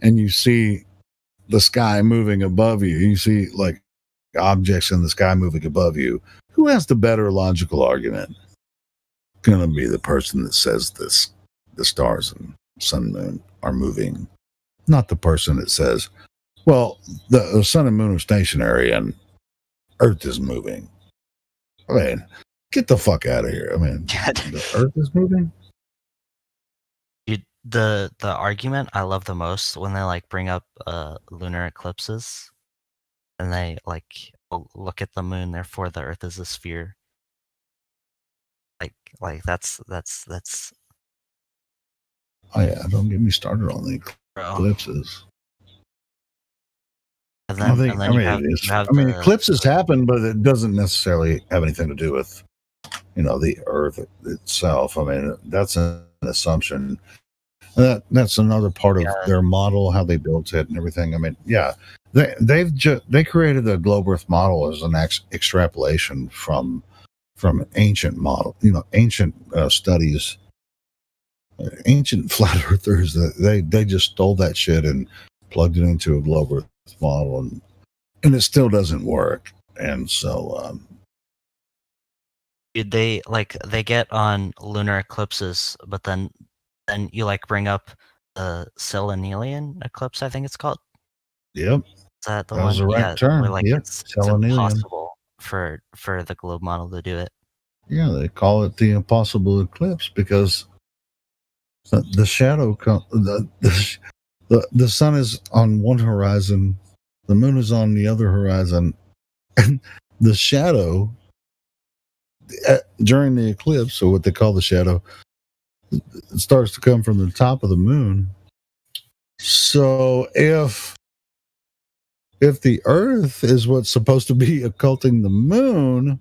and you see the sky moving above you. You see like objects in the sky moving above you. Who has the better logical argument? Gonna be the person that says this: the stars and sun and moon are moving, not the person that says, well, the sun and moon are stationary and Earth is moving. I mean, get the fuck out of here. I mean, the Earth is moving. The argument I love the most when they like bring up lunar eclipses, and they like look at the moon, therefore the Earth is a sphere. Like that's. Oh yeah, don't get me started on the eclipses. And then, eclipses happen, but it doesn't necessarily have anything to do with, the Earth itself. I mean, that's an assumption. That's another part of their model, how they built it and everything. I mean, yeah, they created the globe Earth model as an extrapolation from ancient model, ancient studies, ancient flat earthers. They just stole that shit and plugged it into a globe Earth model, and it still doesn't work. And so they get on lunar eclipses, but then you like bring up the Selenian eclipse, I think it's called. Yep. Is that the that one? was the right term. Where, like, yep. it's impossible for the globe model to do it. Yeah, they call it the impossible eclipse because the shadow the sun is on one horizon, the moon is on the other horizon, and the shadow during the eclipse, or what they call the shadow, it starts to come from the top of the moon. So if the Earth is what's supposed to be occulting the moon,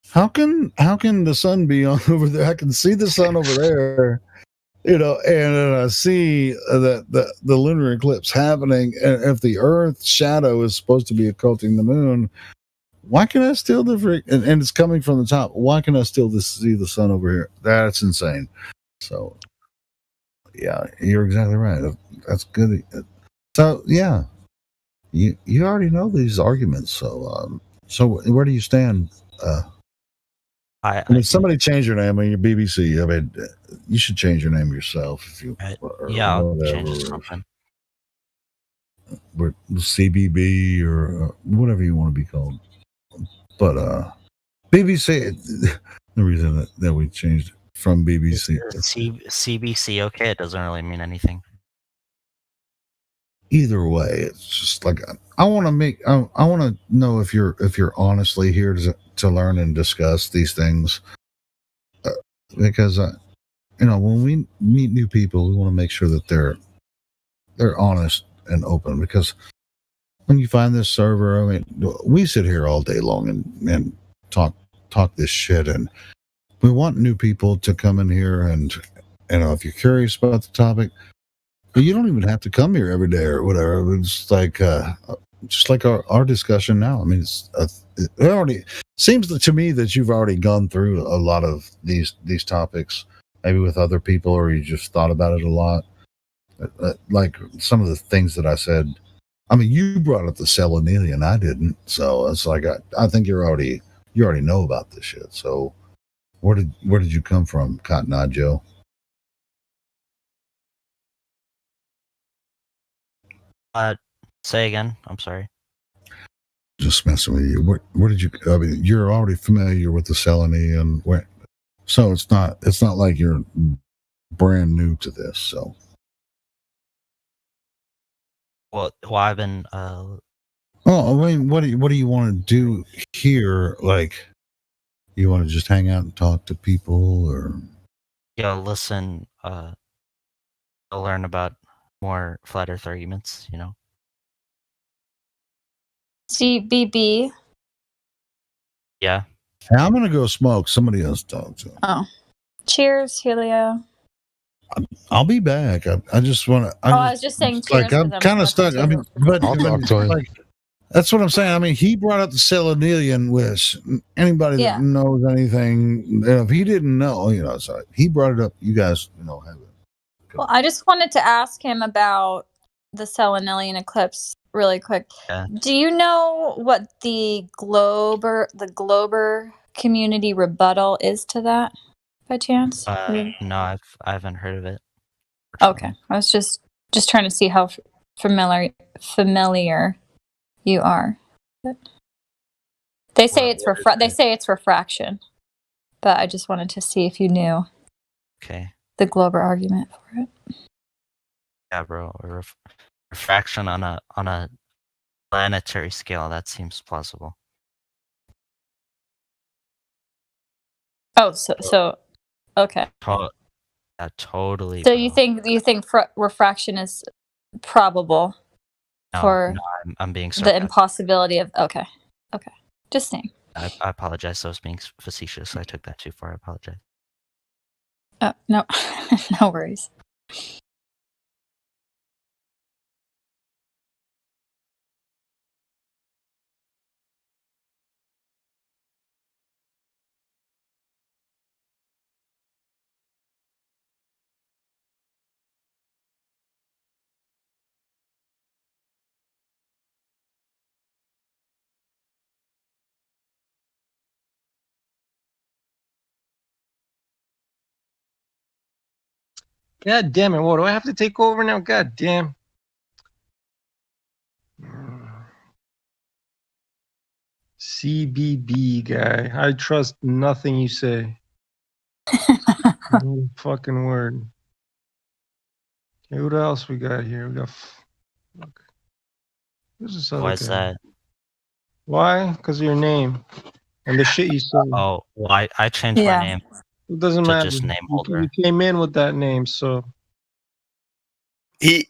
how can the sun be on over there? I can see the sun over there, and then I see that the lunar eclipse happening. And if the Earth's shadow is supposed to be occulting the moon, why can I still and it's coming from the top? Why can I still see the sun over here? That's insane. So, yeah, you're exactly right. That's good. So, yeah, you already know these arguments. So, where do you stand? I mean, somebody change your name. I mean, your BBC. I mean, you should change your name yourself if you. I'll change it to something. Or CBB or whatever you want to be called. But BBC. The reason that we changed it from BBC. CBC. Okay, it doesn't really mean anything. Either way, it's just like I want to know if you're honestly here to learn and discuss these things, because when we meet new people, we want to make sure that they're honest and open. Because when you find this server, I mean, we sit here all day long and talk this shit, and we want new people to come in here, and if you're curious about the topic. But you don't even have to come here every day or whatever. It's like just like our discussion now. I mean, it already seems to me that you've already gone through a lot of these topics, maybe with other people, or you just thought about it a lot. Like some of the things that I said. I mean, you brought up the Selenian, I didn't. So it's like I think you already know about this shit. So where did you come from, Cotton Eye Joe? Say again. I'm sorry. Just messing with you. Where did you? I mean, you're already familiar with the Selenian, so it's not like you're brand new to this. So, well, I've been. Oh, I mean, what do you want to do here? Like, you want to just hang out and talk to people, or? Yeah, listen. To learn about more flat Earth arguments, CBB. Yeah. Hey, I'm gonna go smoke. Somebody else talk to him. Oh, cheers, Helio. I'll be back. I just want to. I was just saying, cheers like I'm for them kind of fucking stuck. I mean, too. but I'll talk to him. like, that's what I'm saying. I mean, he brought up the Selenian, which anybody Yeah. that knows anything, if he didn't know, so he brought it up. You guys, have it. Well, I just wanted to ask him about the Selenilian eclipse really quick. Yeah. Do you know what the Glober community rebuttal is to that, by chance? No, I haven't heard of it. Okay, I was just trying to see how familiar you are. They say it's refraction, but I just wanted to see if you knew. Okay. The Glober argument for it. Yeah, bro. Refraction on a planetary scale, that seems plausible. Oh, so okay. Yeah, totally. So you think refraction is probable for I'm being the sarcastic. impossibility of okay, just saying. I apologize. I was being facetious. I took that too far. I apologize. No, no worries. God damn it! What do I have to take over now? God damn. CBB guy, I trust nothing you say. No fucking word. Okay, what else we got here? We got. Who's this other Why is guy? that? Why? Because of your name and the shit you say. Oh, well, I changed my name. It doesn't to matter. just name holder. You came in with that name, so. He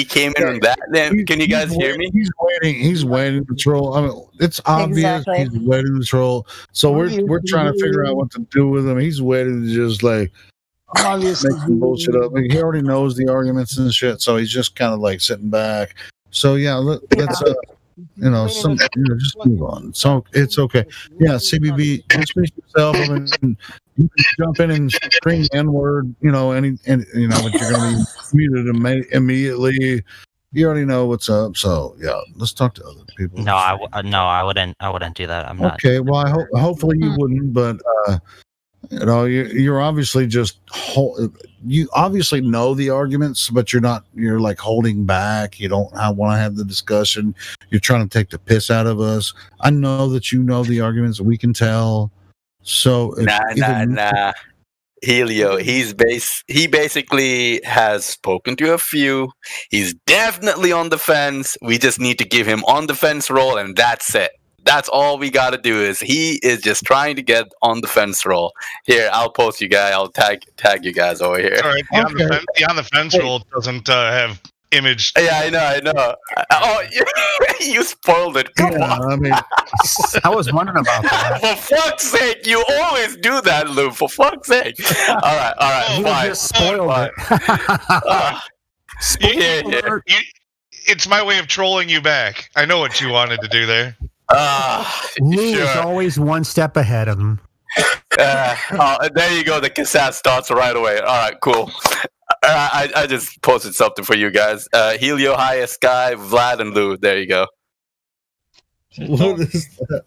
came in with that name. Can you guys hear me? He's waiting to troll. I mean, it's obvious he's waiting to troll. So we're trying to figure out what to do with him. He's waiting to just like make some bullshit up. Like, he already knows the arguments and shit, so he's just kind of like sitting back. So yeah, let's just move on. So it's okay. Yeah, CBB, introduce yourself. I mean, you can jump in and scream the N-word, but you're gonna be muted immediately. You already know what's up. So yeah, let's talk to other people. No, I wouldn't do that. I'm not. Okay, well, hopefully you wouldn't, but you're obviously you obviously know the arguments, but you're like holding back. You don't want to have the discussion. You're trying to take the piss out of us. I know that you know the arguments. We can tell. So Nah. Helio, he basically has spoken to a few. He's definitely on the fence. We just need to give him on the fence role, and that's it. That's all we got to do. Is he is just trying to get on the fence roll. Here, I'll post you guys. I'll tag you guys over here. All right, the on the fence roll doesn't have image. Yeah, I know. Oh, you spoiled it. Come on. I mean, I was wondering about that. For fuck's sake, you always do that, Lou. For fuck's sake. All right, You fine. just spoiled it. It's my way of trolling you back. I know what you wanted to do there. Lou is always one step ahead of him. There you go. The cassette starts right away. All right, cool. I just posted something for you guys. Helio, Haya, Sky, Vlad, and Lou. There you go. What is that?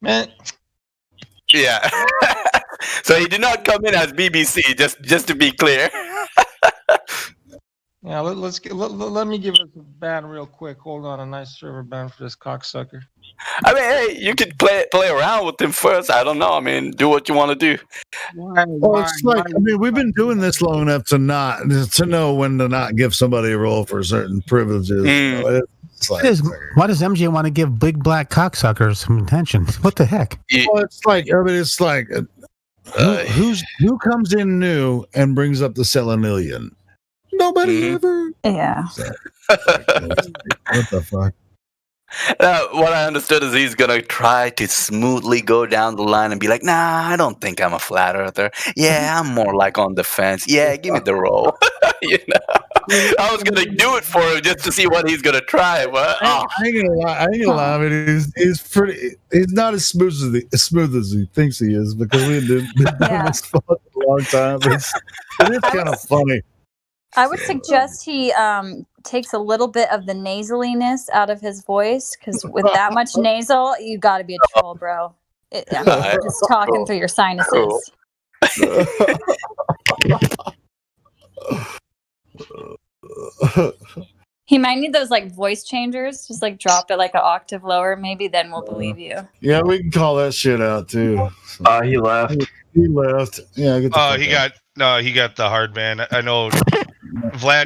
Man. Yeah. So he did not come in as BBC, just to be clear. Yeah, let me give us a ban real quick. Hold on, a nice server ban for this cocksucker. I mean, hey, you could play around with him first. I don't know. I mean, do what you want to do. Well, it's like, I mean, we've been doing this long enough to know when to not give somebody a role for certain privileges. It's like, why does MJ want to give big black cocksuckers some attention? What the heck? Well, it's like who comes in new and brings up the Selenilian? Nobody ever. Yeah. What the fuck? What I understood is he's gonna try to smoothly go down the line and be like, "Nah, I don't think I'm a flat earther. Yeah, I'm more like on the fence. Yeah, give me the role." You know, I was gonna do it for him just to see what he's gonna try, but I ain't gonna lie. I ain't gonna lie. I mean, he's pretty. He's not as smooth as he thinks he is because we've been doing this for a long time. It is kind of funny. I would suggest he takes a little bit of the nasaliness out of his voice, because with that much nasal, you got to be a troll, bro. You're just talking through your sinuses. He might need those like voice changers. Just like drop it like an octave lower, maybe. Then we'll believe you. Yeah, we can call that shit out too. He left. He left. Yeah. He got the hard man. I know. Vlad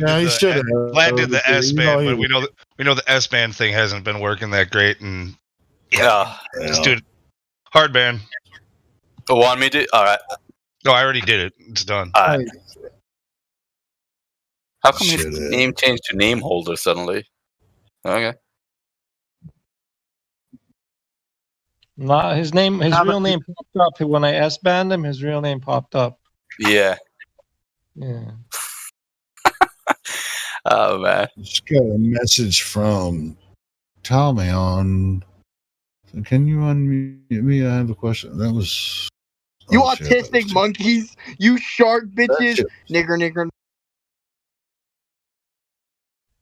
did the S band, but we know the S band thing hasn't been working that great, and just do it. Hard band. Want me to? All right. No, I already did it. It's done. All right. How come his name changed to name holder suddenly? Okay. Nah, his real name popped up when I S-banned him. His real name popped up. Yeah. Yeah. Oh man. Just got a message from Tommy on. Can you unmute me? I have a question. That was. You autistic monkeys. You shark bitches. Nigger.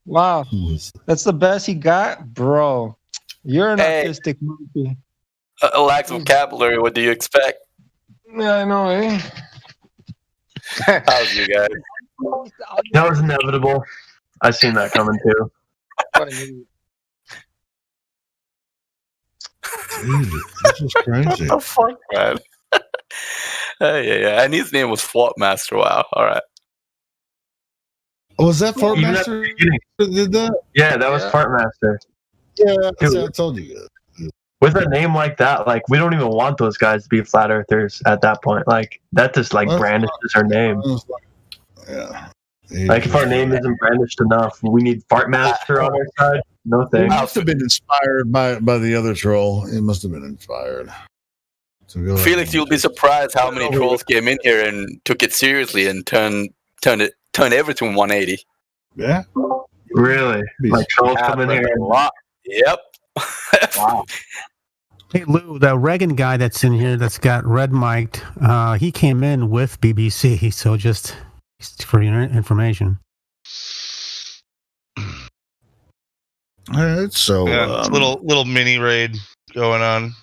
Wow. That's the best he got? Bro. You're an autistic monkey. Lack of vocabulary. What do you expect? Yeah, I know, eh? How's you guys? That was inevitable. I seen that coming too. This is crazy. What the fuck, man? Yeah. And his name was Fortmaster. Wow. All right. Was that Fortmaster that did that? Yeah, that was Fartmaster. Yeah, I told you. With a name like that, like we don't even want those guys to be flat earthers at that point. Like that just like brandishes our name. Yeah. Like if our name isn't brandished enough, we need Fartmaster on our side. No He thanks. must have been inspired by the other troll. He must have been inspired. Felix, you'll be surprised how many trolls came in here and took it seriously and turned everything 180. Yeah. Really? Like trolls come in here a lot. Yep. Wow. Hey Lou, the Reagan guy that's in here that's got red mic'd, he came in with BBC, so just for your information. So it's little mini raid going on.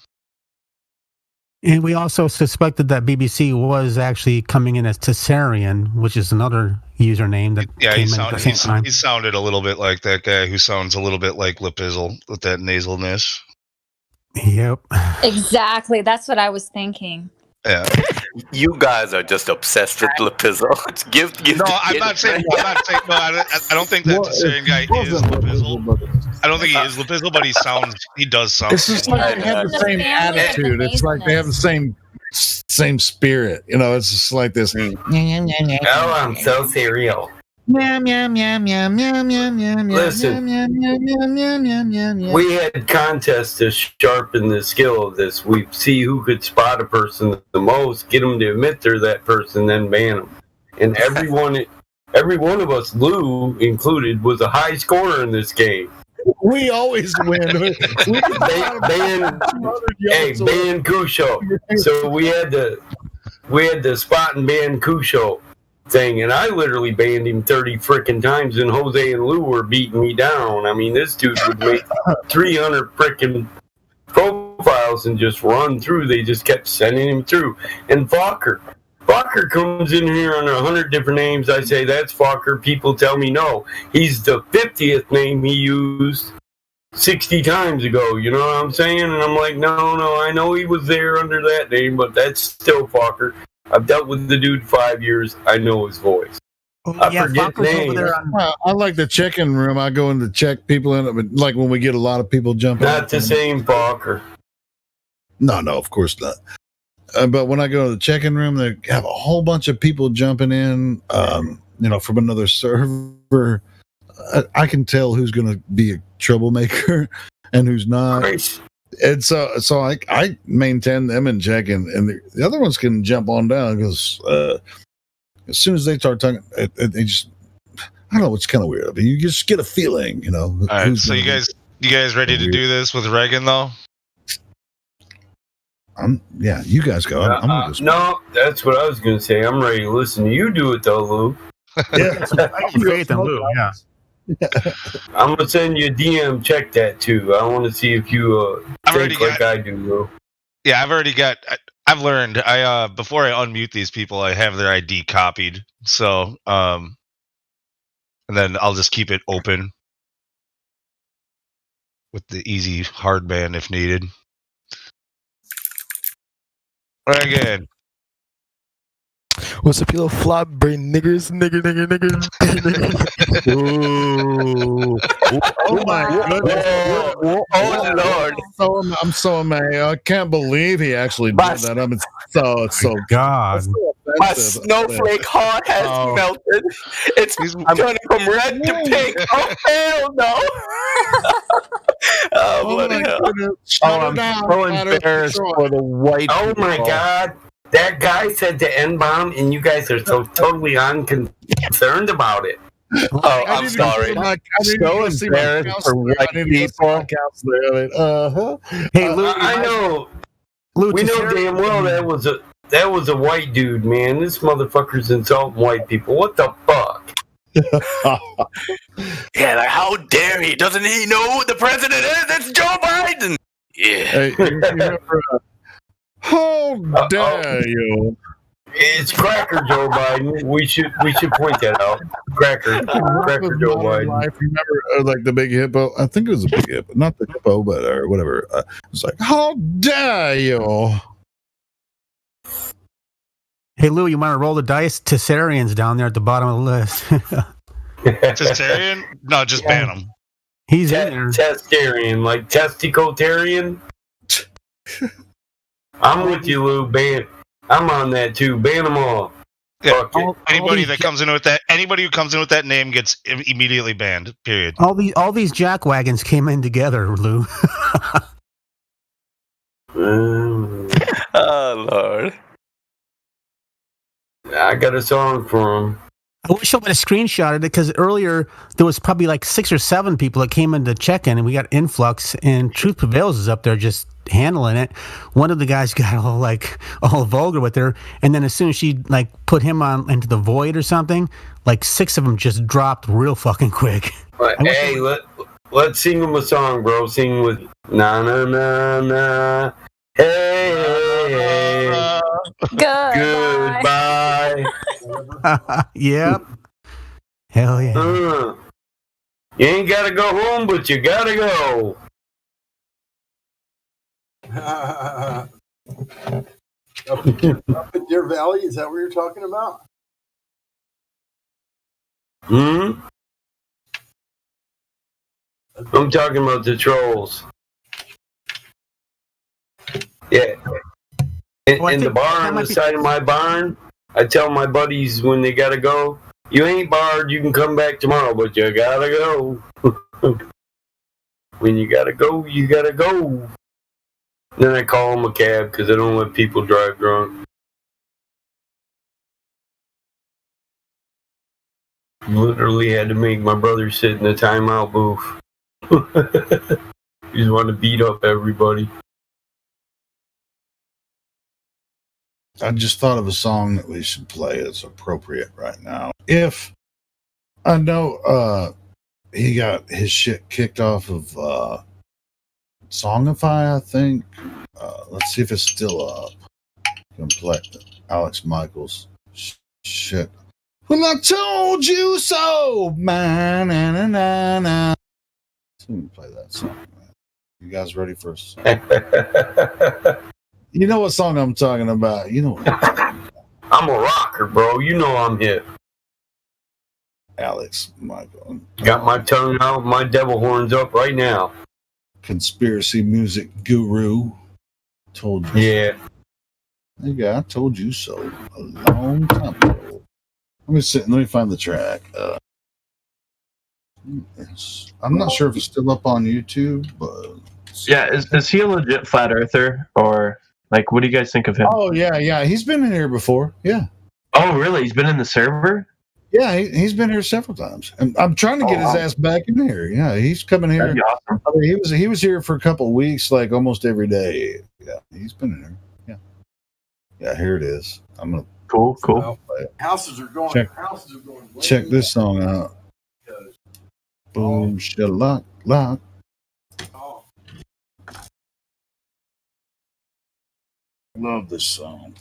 And we also suspected that BBC was actually coming in as Tessarian, which is another username that came in at the same time. He sounded a little bit like that guy who sounds a little bit like Lepizzle with that nasalness. Yep. Exactly. That's what I was thinking. Yeah. You guys are just obsessed with Lepizzle. No, I'm not saying. No, I don't think that Tessarian guy is Lepizzle. I don't think he is Lepizzle, but he does sound. It's just like they have the same attitude. It's like they have the same spirit. You know, it's just like this. Oh, I'm so cereal. Listen, we had contests to sharpen the skill of this. We see who could spot a person the most, get them to admit they're that person, then ban them. And every one of us, Lou included, was a high scorer in this game. We always win. ban Kusho. So we had the spot and ban Kusho thing, and I literally banned him 30 frickin' times, and Jose and Lou were beating me down. I mean, this dude would make 300 frickin' profiles and just run through. They just kept sending him through. And Fokker comes in here under 100 different names. I say, that's Fokker. People tell me no. He's the 50th name he used 60 times ago. You know what I'm saying? And I'm like, no, I know he was there under that name, but that's still Fokker. I've dealt with the dude 5 years. I know his voice. I forget names. I like the check-in room. I go in to check people in. Like when we get a lot of people jumping. Not the same Fokker. No, of course not. But when I go to the check-in room, they have a whole bunch of people jumping in. From another server. I can tell who's going to be a troublemaker. and who's not. And so I maintain them in check, and the other ones can jump on down because as soon as they start talking, they just, I don't know, it's kind of weird. But you just get a feeling, you know. All right, so you guys ready to do this with Reagan though? Yeah, you guys go. I'm gonna go. No, that's what I was gonna say. I'm ready to listen to you do it though, Lou. Yeah, I have faith in Lou. Yeah. I'm gonna send you a DM. Check that too. I want to see if you think like I do, Lou. Yeah, I've learned. Before I unmute these people, I have their ID copied. So, and then I'll just keep it open with the easy hard band if needed. Again. What's up, you little flop brain niggers? Nigger. Ooh. Oh my goodness. Oh Lord. I'm so amazed. I can't believe he actually did that. I mean, it's so God. My snowflake heart has melted. It's turning from red to pink. Oh hell no! Oh bloody hell! I'm so embarrassed for the white. Oh my God! That guy said the N-bomb, and you guys are so totally unconcerned about it. Oh, I'm sorry. So embarrassed for white people. Hey, Lou, I know. We know damn well that was a white dude, man. This motherfucker's insulting white people. What the fuck? Yeah, like how dare he? Doesn't he know who the president is? It's Joe Biden. Yeah. Hey, you remember, how dare you? It's Cracker Joe Biden. We should point that out. Cracker Joe Biden. Remember, like the big hippo? I think it was a big hippo, not the hippo, but or whatever. It's like, how dare you? Hey Lou, you want to roll the dice? Tessarian's down there at the bottom of the list. Tessarian? No, just ban him. He's in there. Testarian, like testicotarian. I'm with you, Lou. I'm on that too. Ban them all. Yeah. Anybody who comes in with that name gets immediately banned. Period. All these jack wagons came in together, Lou. Oh Lord. I got a song for him. I wish I would have screenshotted it because earlier there was probably like 6 or 7 people that came in to check in, and we got influx. And Truth Prevails is up there just handling it. One of the guys got all vulgar with her, and then as soon as she like put him on into the void or something, like 6 of them just dropped real fucking quick. Hey, let's sing him a song, bro. Sing with na na na na. Hey. Goodbye. Yep. Hell yeah. You ain't gotta go home, but you gotta go. Up in Deer Valley, is that what you're talking about? I'm talking about the trolls. Yeah. In the bar on the side of my barn, I tell my buddies when they gotta go, you ain't barred, you can come back tomorrow, but you gotta go. When you gotta go, you gotta go. Then I call them a cab because I don't let people drive drunk. Literally had to make my brother sit in the timeout booth. He just wanted to beat up everybody. I just thought of a song that we should play that's appropriate right now. If I know he got his shit kicked off of Songify, I think. Let's see if it's still up. Can play Alex Michaels. Shit. Well, I told you so. Man, na, na, na. Let's play that song. Man. You guys ready for a You know what song I'm talking about. You know what I'm talking about. I'm a rocker, bro. You know I'm hip. Alex Michael. Got my tongue out, my devil horns up right now. Conspiracy music guru. Told you. Yeah. Yeah, I told you so a long time ago. Let me find the track. I'm not sure if it's still up on YouTube, but Yeah, is he a legit flat earther, or like what do you guys think of him? oh yeah, he's been in here before. Yeah. Oh really? He's been in the server? Yeah, he's been here several times. And I'm trying to get his ass back in here. Yeah, he's coming here. That'd be awesome. I mean, he was here for a couple of weeks, like almost every day. Yeah, he's been in here. Yeah, here it is. I'm gonna cool. Houses are going. Check this song out. Boom, shalock, lock. Love this song.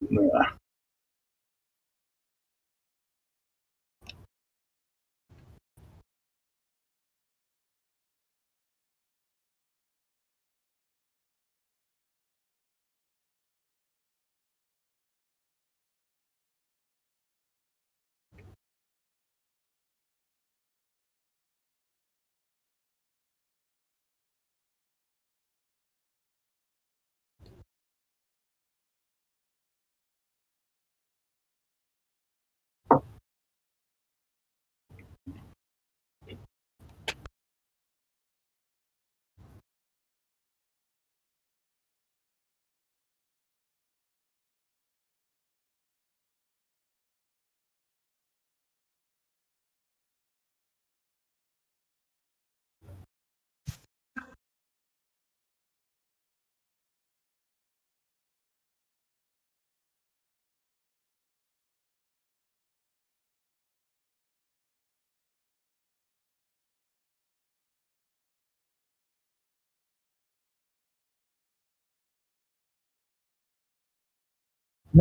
Nah. No.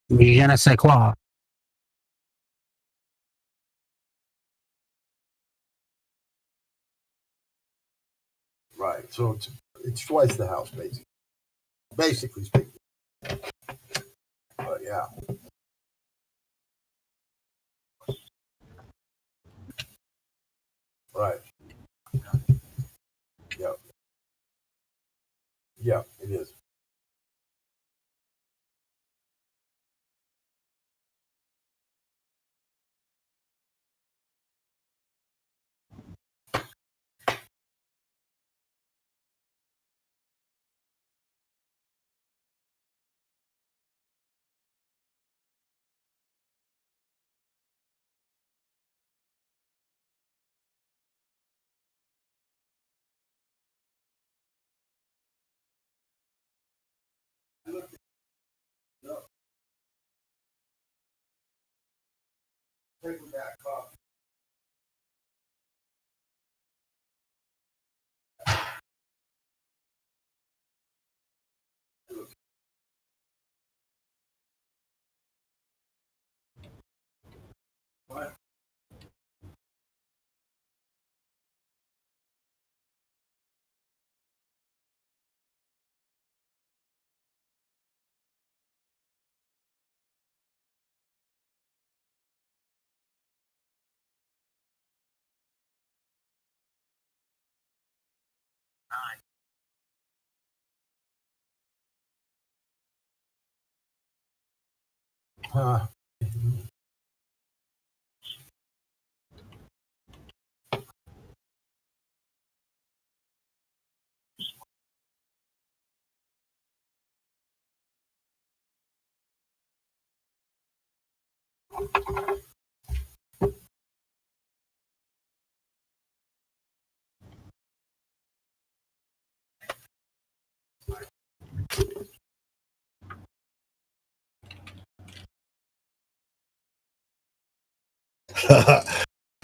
Je ne sais quoi. Right. So it's twice the house, basically speaking. But yeah. Right. Yep. Yeah, it is. Paperback copy. What?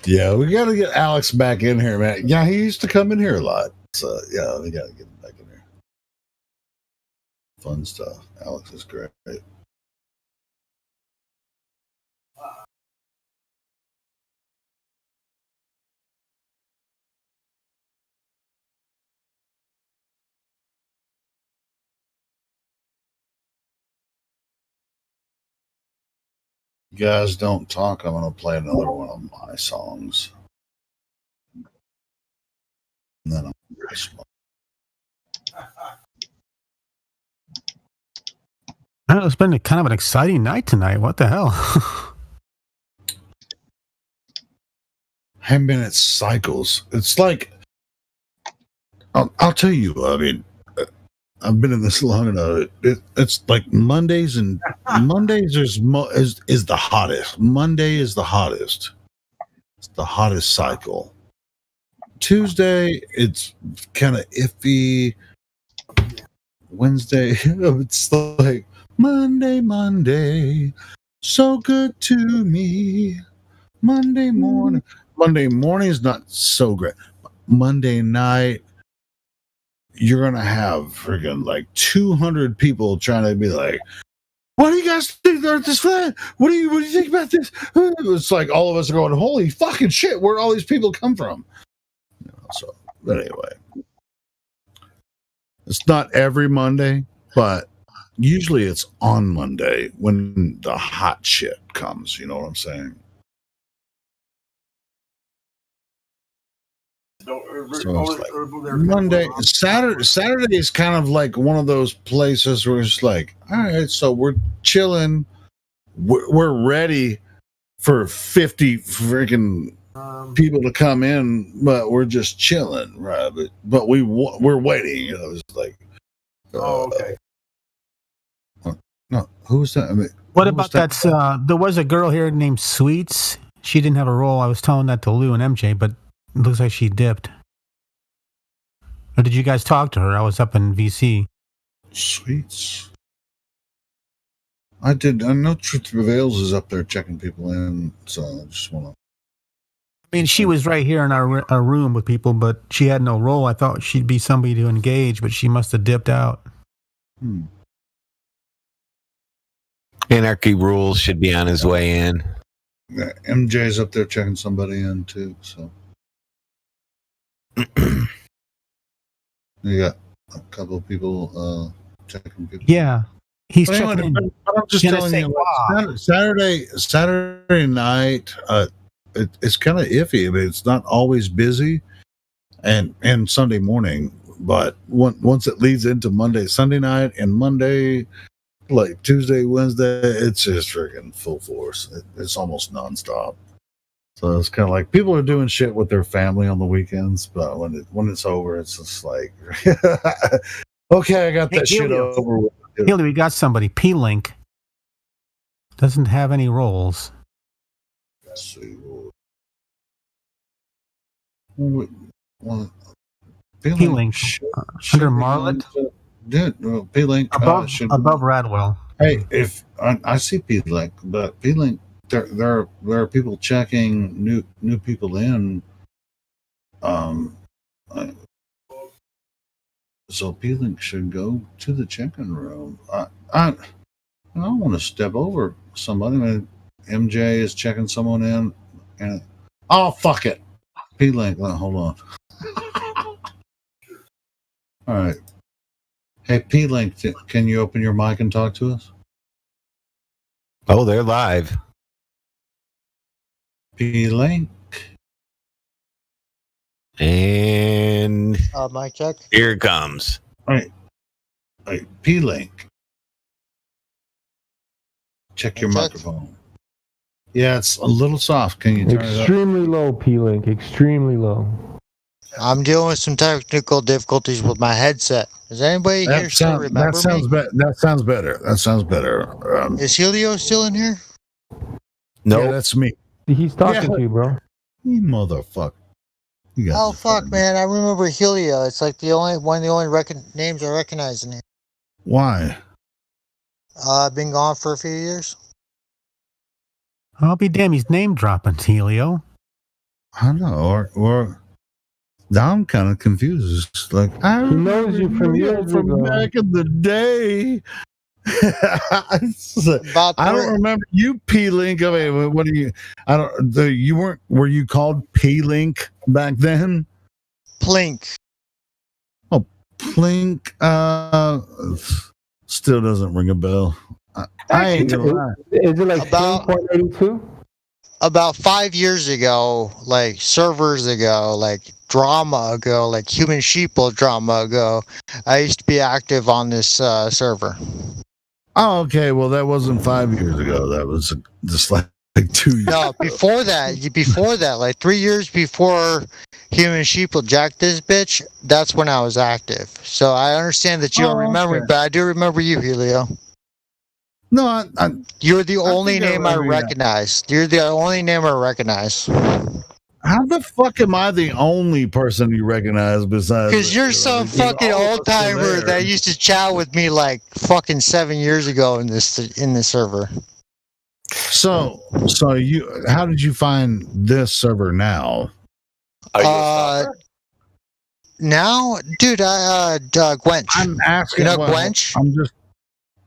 Yeah, we got to get Alex back in here, man. Yeah, he used to come in here a lot. So, yeah, we got to get him back in here. Fun stuff. Alex is great. You guys don't talk. I'm going to play another one of my songs. And then I'm going to smoke. It's been kind of an exciting night tonight. What the hell? 10-minute cycles. It's like, I'll tell you, I mean, I've been in this long enough. It's like Mondays is the hottest. Monday is the hottest. It's the hottest cycle. Tuesday, it's kind of iffy. Wednesday, it's like Monday, so good to me. Monday morning is not so great. Monday night, you're gonna have friggin' like 200 people trying to be like, what do you guys think about this flat? What do you think about this? It's like all of us are going, holy fucking shit, where'd all these people come from? So, but anyway, it's not every Monday, but usually it's on Monday when the hot shit comes. You know what I'm saying? So it's like Monday, Saturday is kind of like one of those places where it's like, all right, so we're chilling, we're ready for 50 freaking people to come in, but we're just chilling, right? But we're waiting. You know, it's like, okay. No, who was that? I mean, what about that? There was a girl here named Sweets. She didn't have a role. I was telling that to Lou and MJ, but it looks like she dipped. Or did you guys talk to her? I was up in VC. Sweets. I did. I know Truth Prevails is up there checking people in, so I just want to. I mean, she was right here in our room with people, but she had no role. I thought she'd be somebody to engage, but she must have dipped out. Anarchy Rules should be on his way in. Yeah, MJ's up there checking somebody in too, so. You got a couple of people checking people. Yeah, he's checking in. But I'm just telling you, Saturday night, it's kind of iffy. I mean, it's not always busy, and Sunday morning. But once it leads into Sunday night, and Monday, like Tuesday, Wednesday, it's just freaking full force. It's almost nonstop. So it's kind of like people are doing shit with their family on the weekends, but when it's over, it's just like, okay, I got that shit over with. Hildy, we got somebody. P-Link doesn't have any roles. Let's see. P-Link under Marlet. P-Link above Radwell. Hey, if I see P-Link, but P-Link. There are people checking new people in. So P-Link should go to the check-in room. I want to step over somebody. I mean, MJ is checking someone in, and fuck it, P-Link. Hold on. All right. Hey, P-Link, can you open your mic and talk to us? Oh, they're live. P-Link. And mic check. Here it comes. All right. P-Link. Check your microphone. Yeah, it's a little soft. Can you turn it up? Extremely low, P-Link. Extremely low. I'm dealing with some technical difficulties with my headset. Does anybody here still remember me? That sounds better. That sounds better. Is Helio still in here? No, that's me. He's talking to you, bro. You motherfucker. Oh fuck, man! I remember Helio. It's like one of the only names I recognize in here. Why? I've been gone for a few years. I'll be damned. He's name dropping, Helio. I don't know. Or now I'm kind of confused. It's like I knows you from years ago. Back in the day. I don't remember you, P-Link. I mean, what do you? I don't. You weren't. Were you called P-Link back then? Plink. Oh, Plink. Still doesn't ring a bell. I ain't gonna lie. Is it like 10.82? About 5 years ago, like servers ago, like drama ago, like human sheeple drama ago, I used to be active on this server. Oh, okay. Well, that wasn't 5 years ago. That was just like 2 years. No, before that, like 3 years before human sheeple jacked this bitch, that's when I was active. So I understand that you don't remember me, but I do remember you, Helio. No, you're the only name I recognize. You're the only name I recognize. How the fuck am I the only person you recognize besides? Because you're some fucking old timer that used to chat with me like fucking 7 years ago in this server. So you, how did you find this server now? Now, dude, Gwench. I'm asking. You know Gwench? I'm just.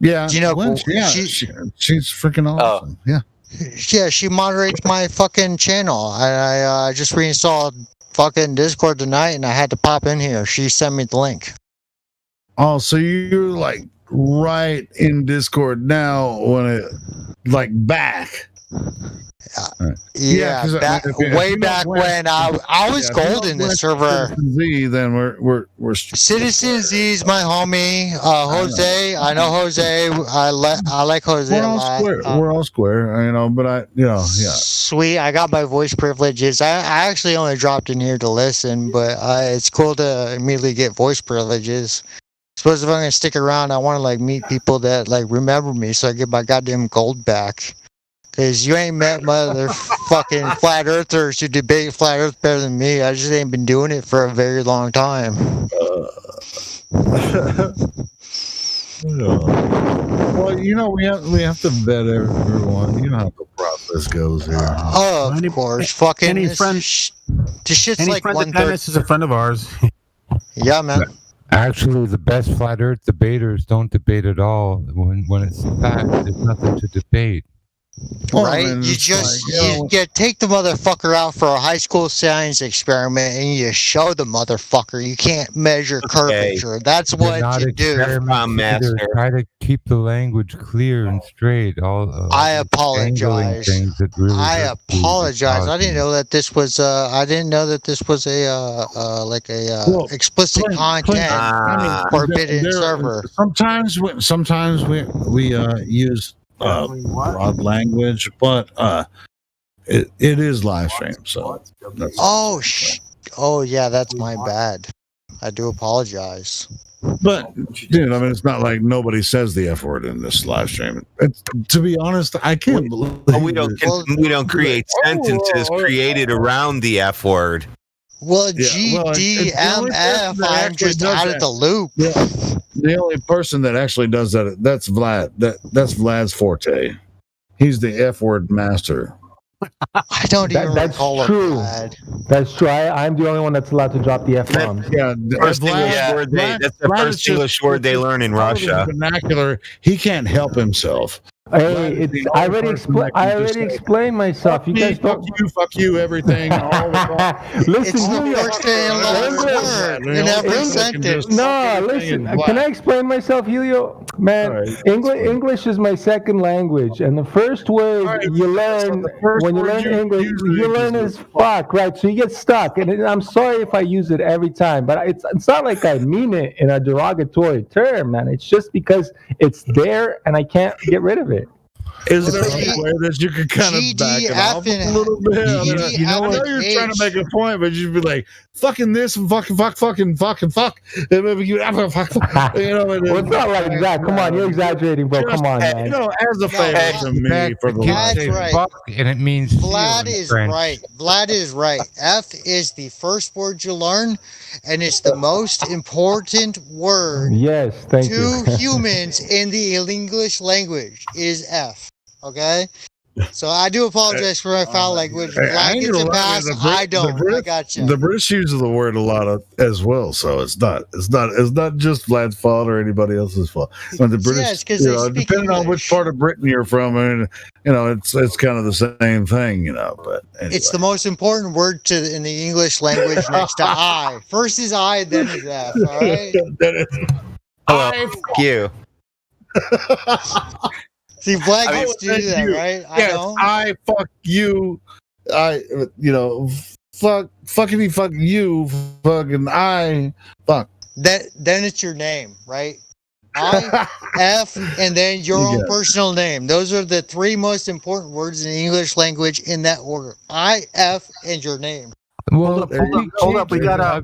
Yeah. Do you know Gwench? Yeah, she's freaking awesome. Yeah. Yeah, she moderates my fucking channel. I just reinstalled fucking Discord tonight, and I had to pop in here. She sent me the link. Oh, so you're like right in Discord now when it like back. Yeah, way back when I was gold in this server. Citizen Z, then we're Citizen Z is my homie. Jose, I know Jose. I like Jose a lot. We're all square, but yeah. Sweet, I got my voice privileges. I actually only dropped in here to listen, but it's cool to immediately get voice privileges. Suppose if I'm gonna stick around, I want to like meet people that like remember me, so I get my goddamn gold back. Cause you ain't met motherfucking flat earthers who debate flat earth better than me. I just ain't been doing it for a very long time. Well, we have to vet everyone. You know how the process goes here. Oh, of course. Fucking any friend. This shit's any like friend that 1/3. Dennis is a friend of ours. Yeah, man. Actually, the best flat earth debaters don't debate at all. When it's fact, there's nothing to debate. Right? You just you take the motherfucker out for a high school science experiment and you show the motherfucker you can't measure curvature. That's what you do. Try to keep the language clear and straight. I apologize. I apologize. I didn't know that this was explicit content forbidden server. Sometimes we use broad language, but it is live stream, so that's oh yeah, that's my bad. I do apologize. But dude, I mean, it's not like nobody says the F word in this live stream. To be honest, I can't believe we don't create sentences created around the F word. Well, GDMF, I'm just out of the loop. Yeah. The only person that actually does that's Vlad. That's Vlad's forte. He's the F word master. I don't even recall Vlad. That's true. I'm the only one that's allowed to drop the F bomb. That's the first English word they learn in Russia. Vernacular. He can't help himself. Hey, I already explained myself. You guys don't. Fuck you, everything. Listen, it's the first and last word in every sentence. No, listen. Can I explain myself, Helio? Man, English is my second language, and the first word you learn when you learn English, you learn is fuck, right? So you get stuck, and I'm sorry if I use it every time, but it's not like I mean it in a derogatory term, man. It's just because it's there, and I can't get rid of it. Is there a way that you could kind of back it off a little bit? You know, I know you're trying to make a point, but you'd be like, fucking this and fucking fuck. And maybe you know, well, it's not like that. Come on, you're exaggerating, bro. Come on, man. You know, as a favor to me for the That's right. Fuck, and it means Vlad is right. Vlad is right. F is the first word you learn, and it's the most important word. Yes, thank you. To humans in the English language is F. Okay? So I do apologize for my foul language. Vlad gets a pass. I don't. I got you. The British use the word a lot as well, so it's not just Vlad's fault or anybody else's fault. When the British, depending on which part of Britain you're from, and it's kind of the same thing, But anyway. It's the most important word in the English language next to I. First is I, then is F. All right. Hello, fuck you. See, Vlad gets to do that, right? Yes, I fuck you. Fuckity fuck you. Fucking I fuck. Then it's your name, right? I, F, and then your own personal name. Those are the three most important words in the English language in that order. I, F, and your name. Well, hold up. We gotta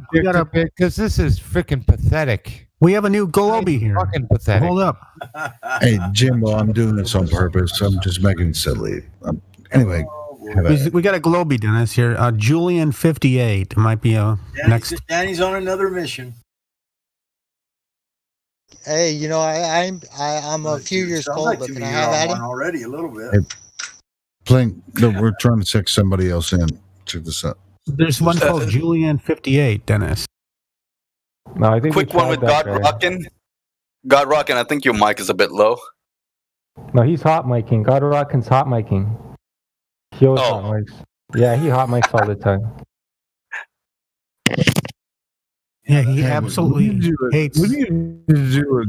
because this is freaking pathetic. We have a new Golobi here. Fucking pathetic. Hold up. Hey, Jimbo, I'm doing this on purpose. I'm just making it silly. Anyway. We got a Globy, Dennis, here. Julian 58 might be next. Danny's on another mission. Hey, I'm a few years old, but can I have Adam? Already a little bit. Hey, Plink, we're trying to check somebody else in. Check this out. There's one called Julian 58, Dennis. No, I think quick one with God Rockin'. God Rockin', I think your mic is a bit low. No, he's hot miking. God Rockin's hot miking. He always hot mics. Yeah, he hot mics all the time. Yeah, he absolutely hates. We need to do a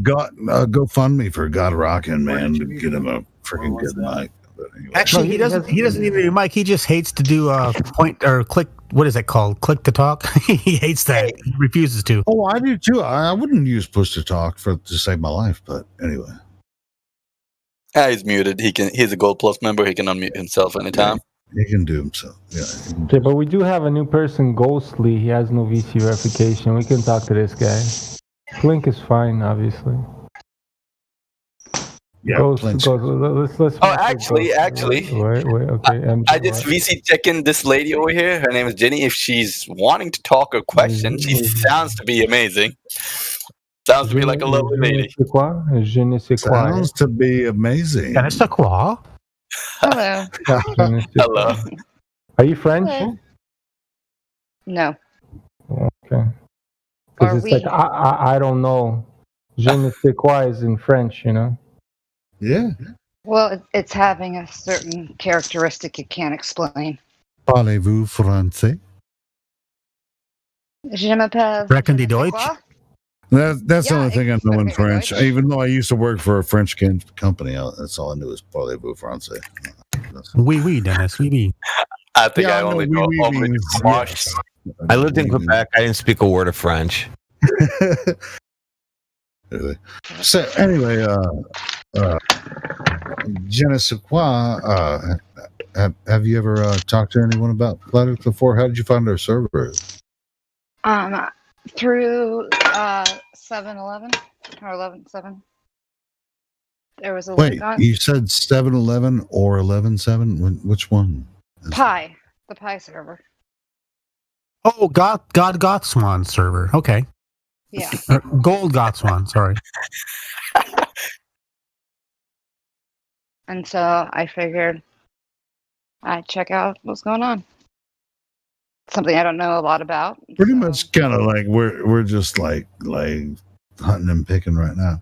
GoFundMe for God Rockin', man, to get him a freaking good mic. Anyway. Actually, he doesn't need a mic. He just hates to do point or click. What is it called? Click to talk. He hates that. He refuses to. Oh, I do too. I wouldn't use push to talk to save my life, but anyway. He's muted. He's a Gold Plus member. He can unmute himself anytime. He can do himself. Yeah. Okay, but we do have a new person, Ghostly. He has no VC verification. We can talk to this guy. Blink is fine, obviously. Yeah, let's actually. Wait, okay. I just VC checking this lady over here. Her name is Jenny. If she's wanting to talk or question, she sounds to be amazing. Sounds to be like a lovely lady. Sounds to be amazing. C'est quoi? Hello. Hello. Are you French? Hello. No. Okay. Because it's like I don't know. Je ne sais quoi is in French, Yeah. Well, it's having a certain characteristic you can't explain. Parlez-vous français? Je m'appelle. Sprechen die Deutsch? That's the only thing I know in French. Even though I used to work for a French company, that's all I knew is parlez-vous français. Oui, Dennis. Oui. I think I only know French. I lived in Quebec. I didn't speak a word of French. So anyway, je ne sais quoi. Have you ever talked to anyone about Flat Earth before? How did you find our server? Through 7-Eleven or 11-7. There was a Wait, link on. you said 7-Eleven or 11-7? Which one? Pi, the Pi server. Oh, God Gotswan server. Okay. Yeah. Gold Gotswan, sorry. And so I figured I'd check out what's going on. Something I don't know a lot about. Pretty much kind of like we're just like hunting and picking right now.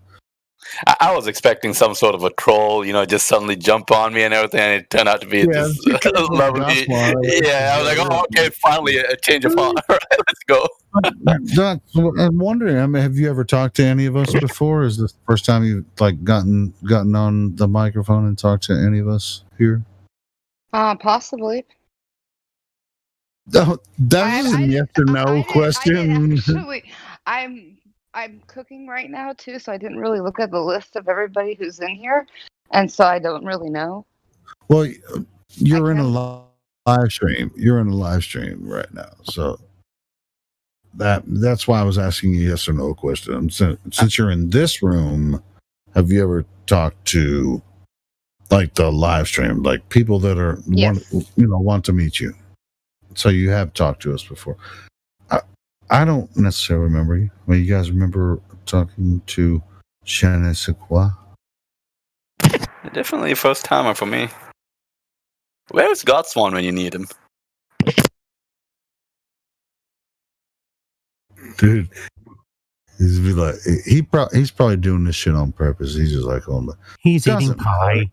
I was expecting some sort of a troll, just suddenly jump on me and everything, and it turned out to be just lovely. Yeah, I was like, oh, okay, finally a change of heart. All right, let's go. Doc, I'm wondering, have you ever talked to any of us before? Is this the first time you've gotten on the microphone and talked to any of us here? Possibly. That is a yes or no question. I'm cooking right now too, so I didn't really look at the list of everybody who's in here. And so I don't really know. Well, you're in a live stream. You're in a live stream right now, so that's why I was asking you yes or no question. Since you're in this room, have you ever talked to like the live stream, like people that are want to meet you? So you have talked to us before. I don't necessarily remember you. I mean, you guys remember talking to Je ne sais quoi? Definitely a first timer for me. Where's Godswan when you need him? Dude, he's like he's probably doing this shit on purpose. He's just like he's eating pie.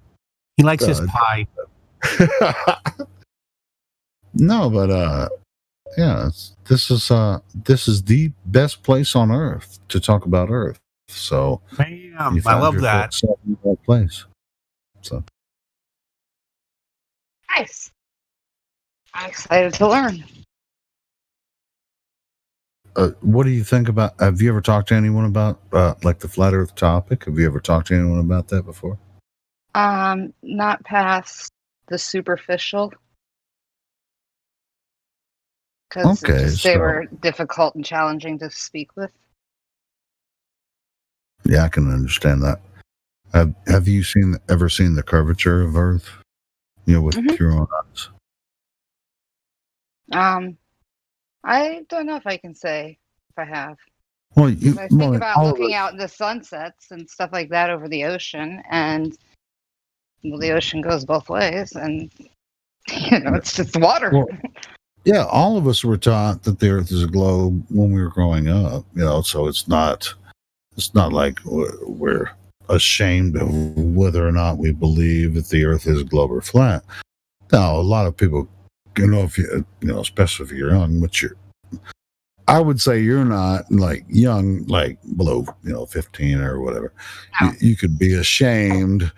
He likes his pie. No, but yeah, this is the best place on Earth to talk about Earth. So bam, I love that. In that place. So nice. I'm excited to learn. What do you think about? Have you ever talked to anyone about like the flat Earth topic? Have you ever talked to anyone about that before? Not past the superficial. Because they were difficult and challenging to speak with. Yeah, I can understand that. Have you ever seen the curvature of Earth? With your own eyes. I don't know if I can say if I have. Well, I think about looking out the sunsets and stuff like that over the ocean, and the ocean goes both ways, and it's just water. Well, yeah, all of us were taught that the Earth is a globe when we were growing up. So it's not like we're ashamed of whether or not we believe that the Earth is a globe or flat. Now, a lot of people, if you, especially if you're young, but I would say you're not like young, like below, 15 or whatever. No. You could be ashamed.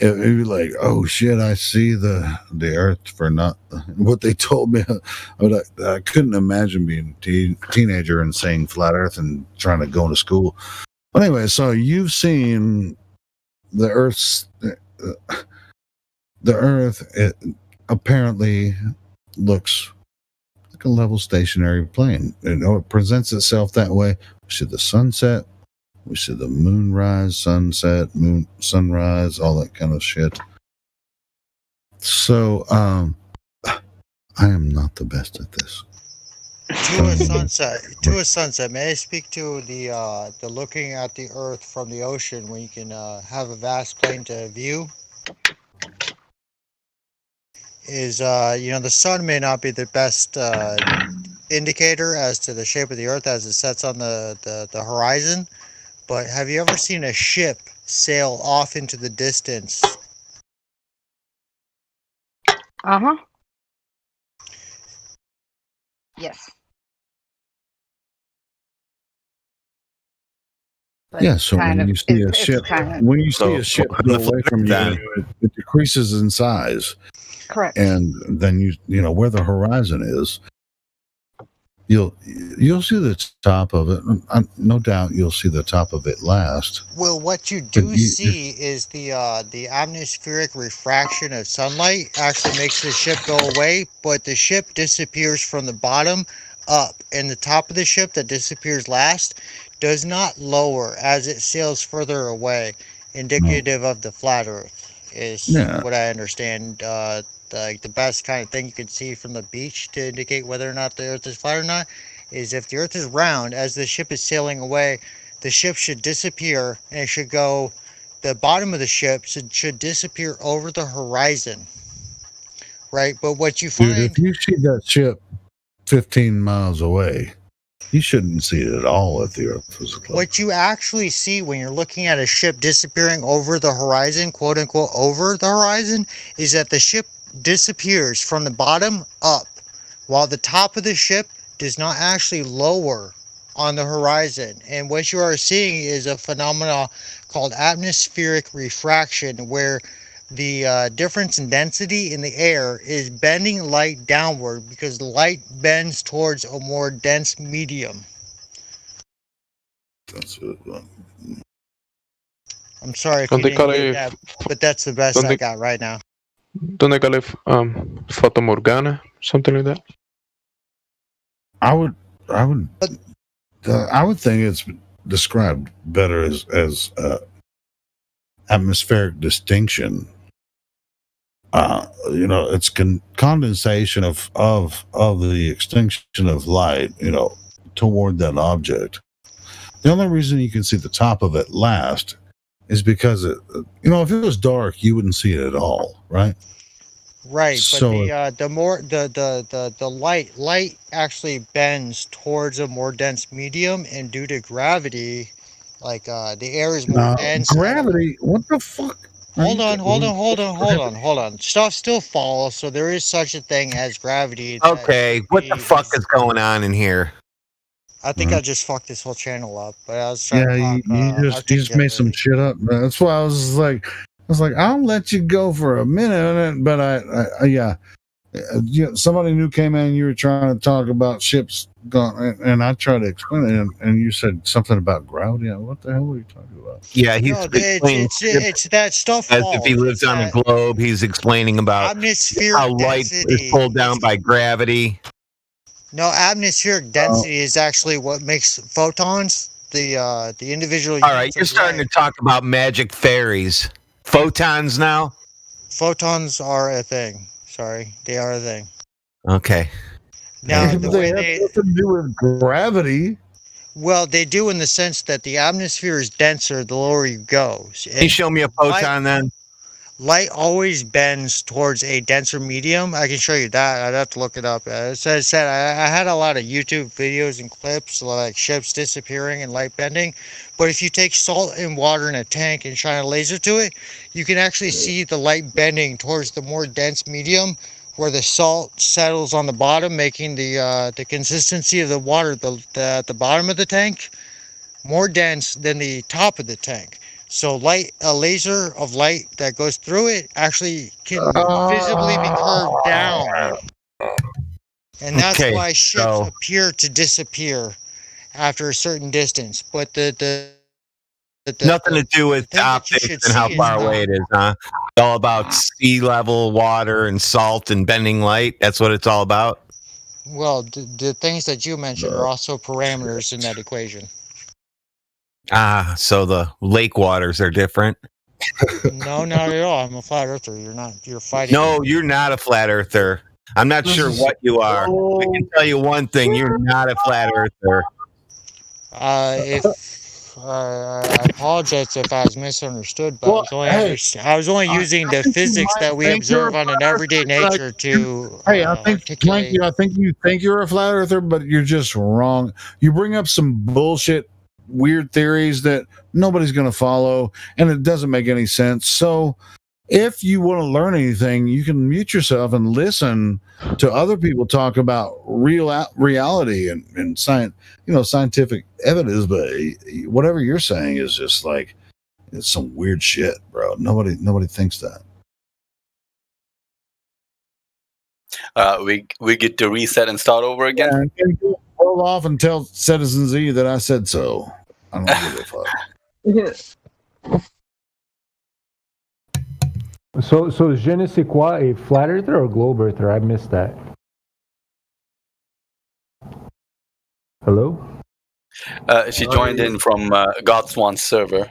It'd be like, oh shit, I see the Earth for not what they told me. I couldn't imagine being a teenager and saying flat Earth and trying to go to school. But anyway, so you've seen the Earth's the Earth. It apparently looks like a level stationary plane. It presents itself that way. We see the sunset. We see the moonrise, sunset, sunrise, all that kind of shit. So, I am not the best at this. To a sunset. May I speak to the looking at the Earth from the ocean when you can have a vast plane to view? Is the sun may not be the best indicator as to the shape of the Earth as it sets on the horizon. But have you ever seen a ship sail off into the distance? Yes. But yeah, so when you see a ship go away from you, it decreases in size. Correct. And then you where the horizon is, you'll see the top of it. No doubt you'll see the top of it last. Well, what you do see is the atmospheric refraction of sunlight actually makes the ship go away, but the ship disappears from the bottom up, and the top of the ship that disappears last does not lower as it sails further away, indicative of the flat Earth is what I understand. The best kind of thing you can see from the beach to indicate whether or not the Earth is flat or not is if the Earth is round, as the ship is sailing away, the ship should disappear, and it should go, the bottom of the ship should disappear over the horizon, right? But what you find... Dude, if you see that ship 15 miles away, you shouldn't see it at all if the Earth was close. What you actually see when you're looking at a ship disappearing over the horizon, quote unquote, over the horizon, is that the ship disappears from the bottom up, while the top of the ship does not actually lower on the horizon. And what you are seeing is a phenomenon called atmospheric refraction, where the difference in density in the air is bending light downward because light bends towards a more dense medium. I'm sorry if Don't you they didn't call get it? that, but that's the best Don't I they, got right now. don't they call it Fata Morgana? Something like that. I would think it's described better as atmospheric distinction. It's condensation of the extinction of light, toward that object. The only reason you can see the top of it last is because if it was dark, you wouldn't see it at all, right? Right, but So the light actually bends towards a more dense medium, and due to gravity, like the air is more dense. gravity. What the fuck? Hold on. Stuff still falls, so there is such a thing as gravity. Okay, what the fuck is going on in here? I think I just fucked this whole channel up, but I was trying Yeah, to talk. you just made some shit up. That's why I was like, I'll let you go for a minute, but somebody new came in. You were trying to talk about ships gone, and I tried to explain it, and you said something about gravity. What the hell were you talking about? Yeah, he's it's that stuff as falls. if he lives on a globe. He's explaining about how light is pulled down by gravity. No, atmospheric density is actually what makes photons the individual. All right, you're starting to talk about magic fairies. Photons now? Photons are a thing. Sorry, they are a thing. Okay. Now, the way they have nothing to do with gravity. Well, they do in the sense that the atmosphere is denser the lower you go. Can you show me a photon then? Light always bends towards a denser medium. I can show you that. I'd have to look it up. As I said, I had a lot of YouTube videos and clips like ships disappearing and light bending. But if you take salt and water in a tank and shine a laser to it, you can actually see the light bending towards the more dense medium, where the salt settles on the bottom, making the consistency of the water at the bottom of the tank more dense than the top of the tank. So a laser of light that goes through it actually can visibly be curved down. And that's why ships appear to disappear after a certain distance. But nothing to do with optics and how far away it is, huh? It's all about sea level, water, and salt and bending light. That's what it's all about. Well, the things that you mentioned are also parameters in that equation. So the lake waters are different. No, not at all. I'm a flat earther. You're fighting. No, you're not a flat earther. I'm not sure what you are. I can tell you one thing: you're not a flat earther. I apologize if I was misunderstood, but I was only using the physics that we observe on an everyday nature to. I think you think you're a flat earther, but you're just wrong. You bring up some bullshit, weird theories that nobody's going to follow, and it doesn't make any sense. So if you want to learn anything, you can mute yourself and listen to other people talk about reality and science, scientific evidence. But whatever you're saying is just like, it's some weird shit, bro. Nobody thinks that. We get to reset and start over again. Yeah, roll off and tell Citizen Z that I said so. I don't give a fuck. So je ne sais quoi, a flat earther or globe earther? I missed that. Hello? She joined in from Godswan's server.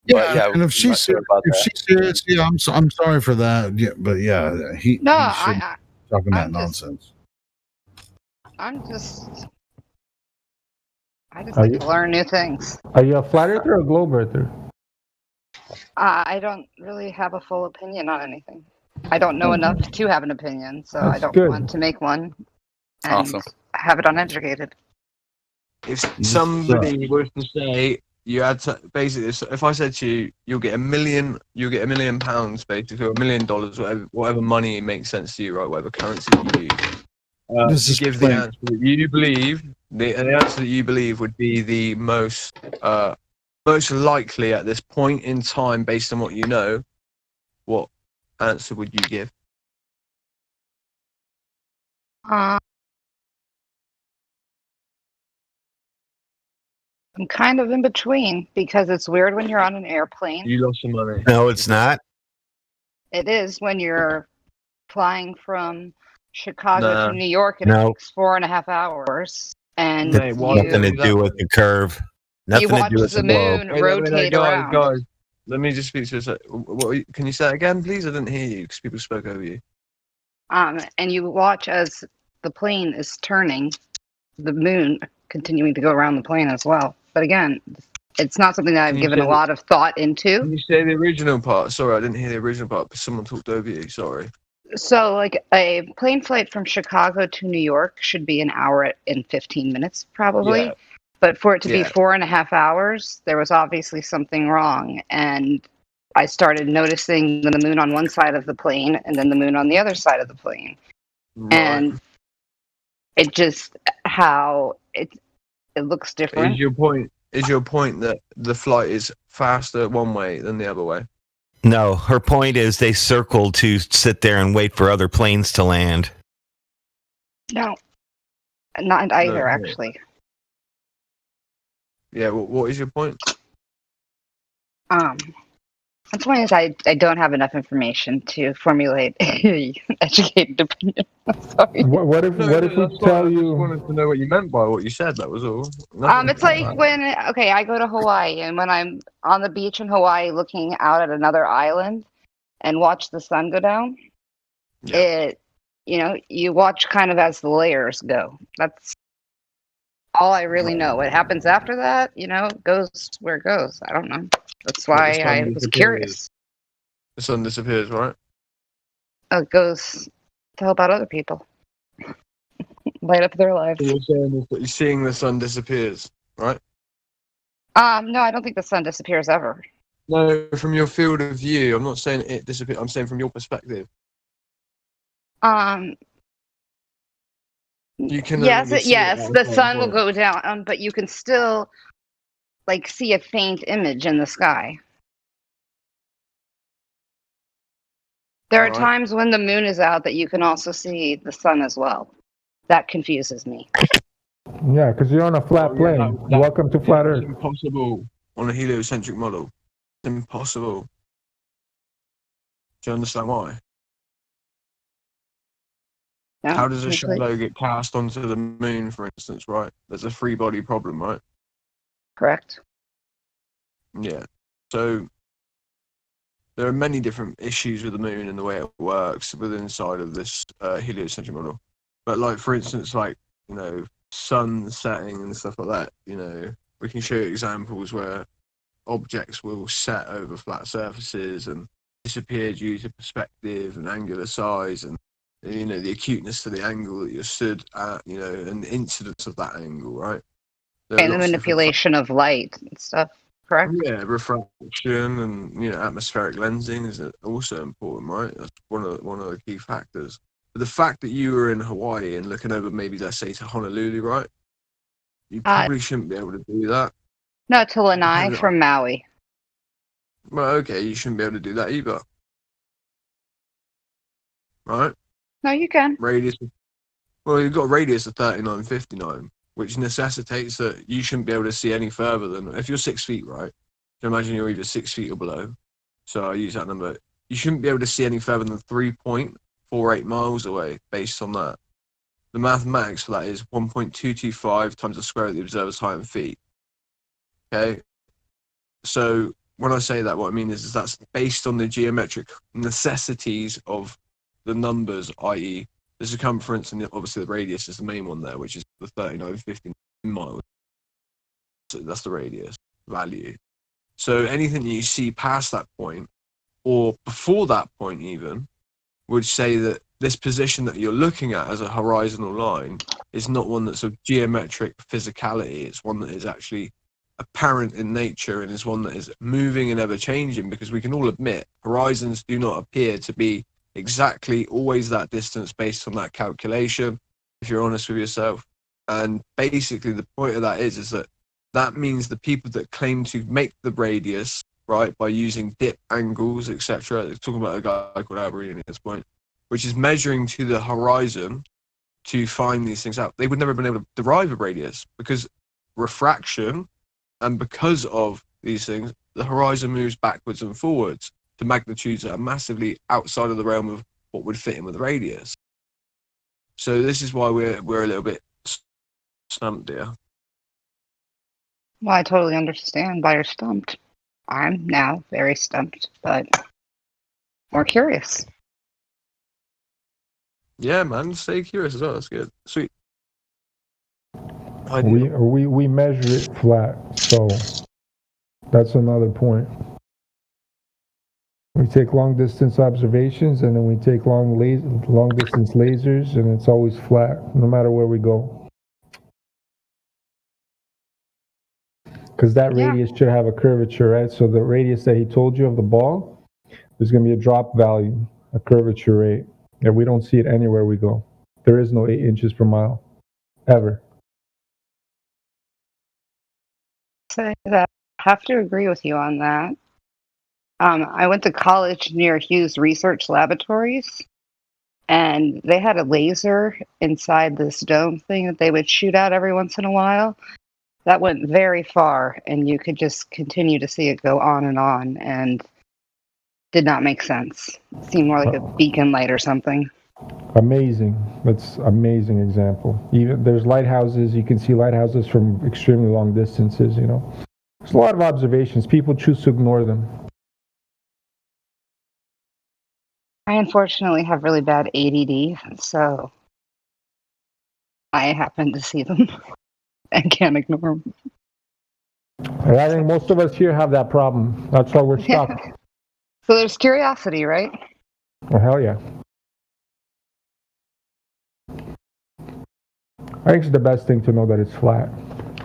Yeah, and if she's serious, yeah, I'm sorry for that. Yeah, but yeah, he talking that nonsense. I just like to learn new things. Are you a flat earther or a globe earther? I don't really have a full opinion on anything. I don't know enough to have an opinion, so I don't want to make one and have it uneducated. If somebody was to say you had to, basically, if I said to you, you'll get £1 million, basically, or $1 million, whatever money makes sense to you, right? Whatever currency you use. To give the answer that you believe, the answer that you believe would be the most likely at this point in time, based on what you know. What answer would you give? I'm kind of in between because it's weird when you're on an airplane. You lost some money. No, it's not. It is when you're flying from Chicago Nah. to New York and No. it takes 4.5 hours. And It's nothing to do with the curve. Nothing to watch do with the globe. moon rotate around. Guys, let me just speak to you. Can you say that again, please? I didn't hear you because people spoke over you. And you watch as the plane is turning, the moon continuing to go around the plane as well. But again, it's not something that I've given a lot of thought into. Can you say the original part? Sorry, I didn't hear the original part because someone talked over you. Sorry. So, like, a plane flight from Chicago to New York should be an hour and 15 minutes, probably. Yeah. But for it to be Yeah. 4.5 hours, there was obviously something wrong. And I started noticing the moon on one side of the plane and then the moon on the other side of the plane. Right. And it just, how it looks different. Is your point that the flight is faster one way than the other way? No, her point is they circled to sit there and wait for other planes to land. No, not either, No. actually. Yeah. What is your point? The point is I don't have enough information to formulate an educated opinion. Sorry. What if we tell I you? just wanted to know what you meant by what you said. That was all. It's like when I go to Hawaii, and when I'm on the beach in Hawaii looking out at another island and watch the sun go down, you watch kind of as the layers go. That's all I really know. What happens after that, goes where it goes. I don't know. That's why I was curious. The sun disappears, right? It goes to help out other people. Light up their lives. So you're saying that you're seeing the sun disappears, right? No, I don't think the sun disappears ever. No, from your field of view. I'm not saying it disappears. I'm saying from your perspective. You can yes, the sun will go down, but you can still see a faint image in the sky. There are times when the moon is out that you can also see the sun as well. That confuses me. Yeah, because you're on a flat plane. Welcome to flat Earth. It's impossible on a heliocentric model. It's impossible. Do you understand why? No, how does a shadow get cast onto the moon, for instance, right? There's a free body problem, right? Correct. Yeah. So there are many different issues with the moon and the way it works within inside of this heliocentric model. But for instance, sun setting and stuff like that, we can show you examples where objects will set over flat surfaces and disappear due to perspective and angular size and the acuteness to the angle that you're stood at, and the incidence of that angle, right? And the manipulation of light and stuff, correct? Yeah, refraction and atmospheric lensing is also important, right? That's one of the key factors. But the fact that you were in Hawaii and looking over maybe, let's say, to Honolulu, right? You probably shouldn't be able to do that. No, to Lanai from Maui. Well, okay, you shouldn't be able to do that either. Right? No, you can. Radius. Well, you've got a radius of 3959, which necessitates that you shouldn't be able to see any further than, if you're 6 feet, right? You imagine you're either 6 feet or below. So I use that number. You shouldn't be able to see any further than 3.48 miles away based on that. The mathematics for that is 1.225 times the square of the observer's height in feet. Okay? So when I say that, what I mean is that's based on the geometric necessities of the numbers, i.e. the circumference and obviously the radius is the main one there, which is the 3950 miles. So that's the radius value. So anything that you see past that point or before that point even would say that this position that you're looking at as a horizontal line is not one that's of geometric physicality. It's one that is actually apparent in nature and is one that is moving and ever changing, because we can all admit horizons do not appear to be exactly always that distance based on that calculation, if you're honest with yourself. And basically the point of that is that means the people that claim to make the radius, right, by using dip angles, etc. They're talking about a guy called Alberini at this point, which is measuring to the horizon to find these things out. They would never have been able to derive a radius because refraction And because of these things, the horizon moves backwards and forwards to magnitudes that are massively outside of the realm of what would fit in with the radius. So this is why we're a little bit stumped here. Well, I totally understand why you're stumped. I'm now very stumped, but more curious. Yeah, man, stay curious as well. That's good. Sweet. We measure it flat, so that's another point. We take long distance observations, and then we take long distance lasers, and it's always flat, no matter where we go. Because that radius should have a curvature, right? So the radius that he told you of the ball, there's going to be a drop value, a curvature rate. And we don't see it anywhere we go. There is no 8 inches per mile, ever. So I have to agree with you on that. I went to college near Hughes Research Laboratories, and they had a laser inside this dome thing that they would shoot out every once in a while. That went very far, and you could just continue to see it go on, and did not make sense. It seemed more like a beacon light or something. Amazing. That's amazing example. Even there's lighthouses. You can see lighthouses from extremely long distances, you know. There's a lot of observations. People choose to ignore them. I unfortunately have really bad ADD, so I happen to see them and can't ignore them. And I think most of us here have that problem. That's why we're stuck. So there's curiosity, right? Oh, hell yeah. I think it's the best thing to know that it's flat.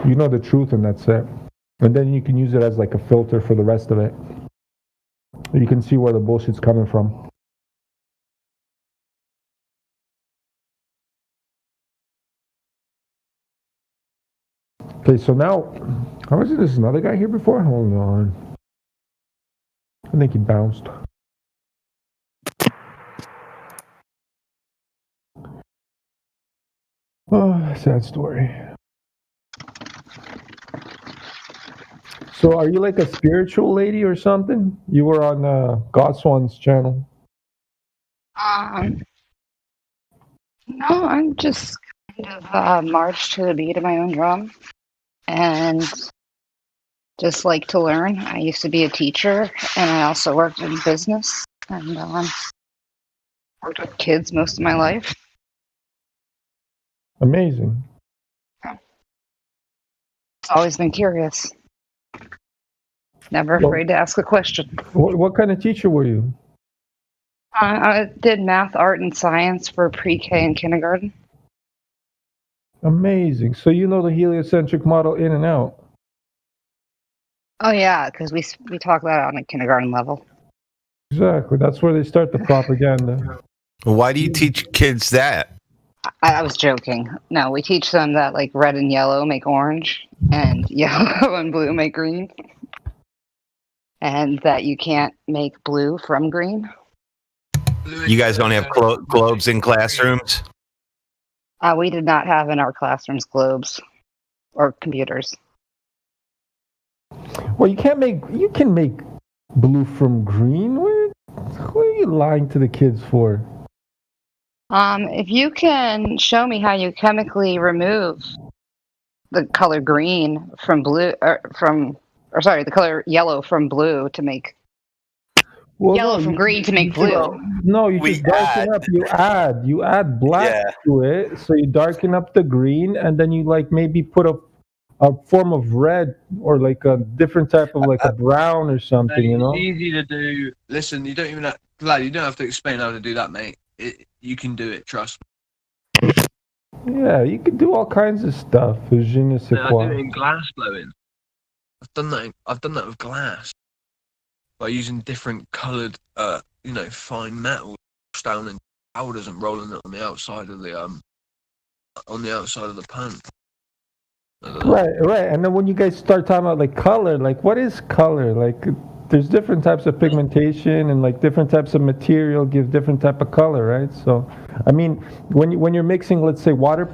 You know the truth, and that's it. And then you can use it as like a filter for the rest of it. You can see where the bullshit's coming from. Okay, so now, how was it? There's another guy here before? Hold on. I think he bounced. Oh, sad story. So are you like a spiritual lady or something? You were on Godswan's channel. No, I'm just kind of march to the beat of my own drum and just like to learn. I used to be a teacher, and I also worked in business, and worked with kids most of my life. Amazing. It's always been curious. Never afraid to ask a question. What kind of teacher were you? I did math, art, and science for pre-K and kindergarten. Amazing. So you know the heliocentric model in and out. Oh yeah, because we talk about it on a kindergarten level. Exactly. That's where they start the propaganda. Why do you teach kids that? I was joking. No, we teach them that like red and yellow make orange, and yellow and blue make green, and that you can't make blue from green. You guys don't have globes in classrooms? We did not have in our classrooms globes or computers. Well, you can make blue from green. What are you lying to the kids for? If you can show me how you chemically remove the color green from blue, the color yellow from blue to make yellow from green to make blue. No, you just darken up. You add black to it, so you darken up the green, and then you like maybe put a form of red or like a different type of like a brown or something. You know, it's easy to do. Listen, you don't even have, lad. You don't have to explain how to do that, mate. You can do it. Trust me. Yeah, you can do all kinds of stuff. I do it in glass blowing. I've done that with glass by using different coloured, fine metal down in powders and rolling it on the outside of the pan. Right. And then when you guys start talking about like color, like what is color? Like there's different types of pigmentation and like different types of material give different type of color, right? So, I mean, when you're mixing, let's say water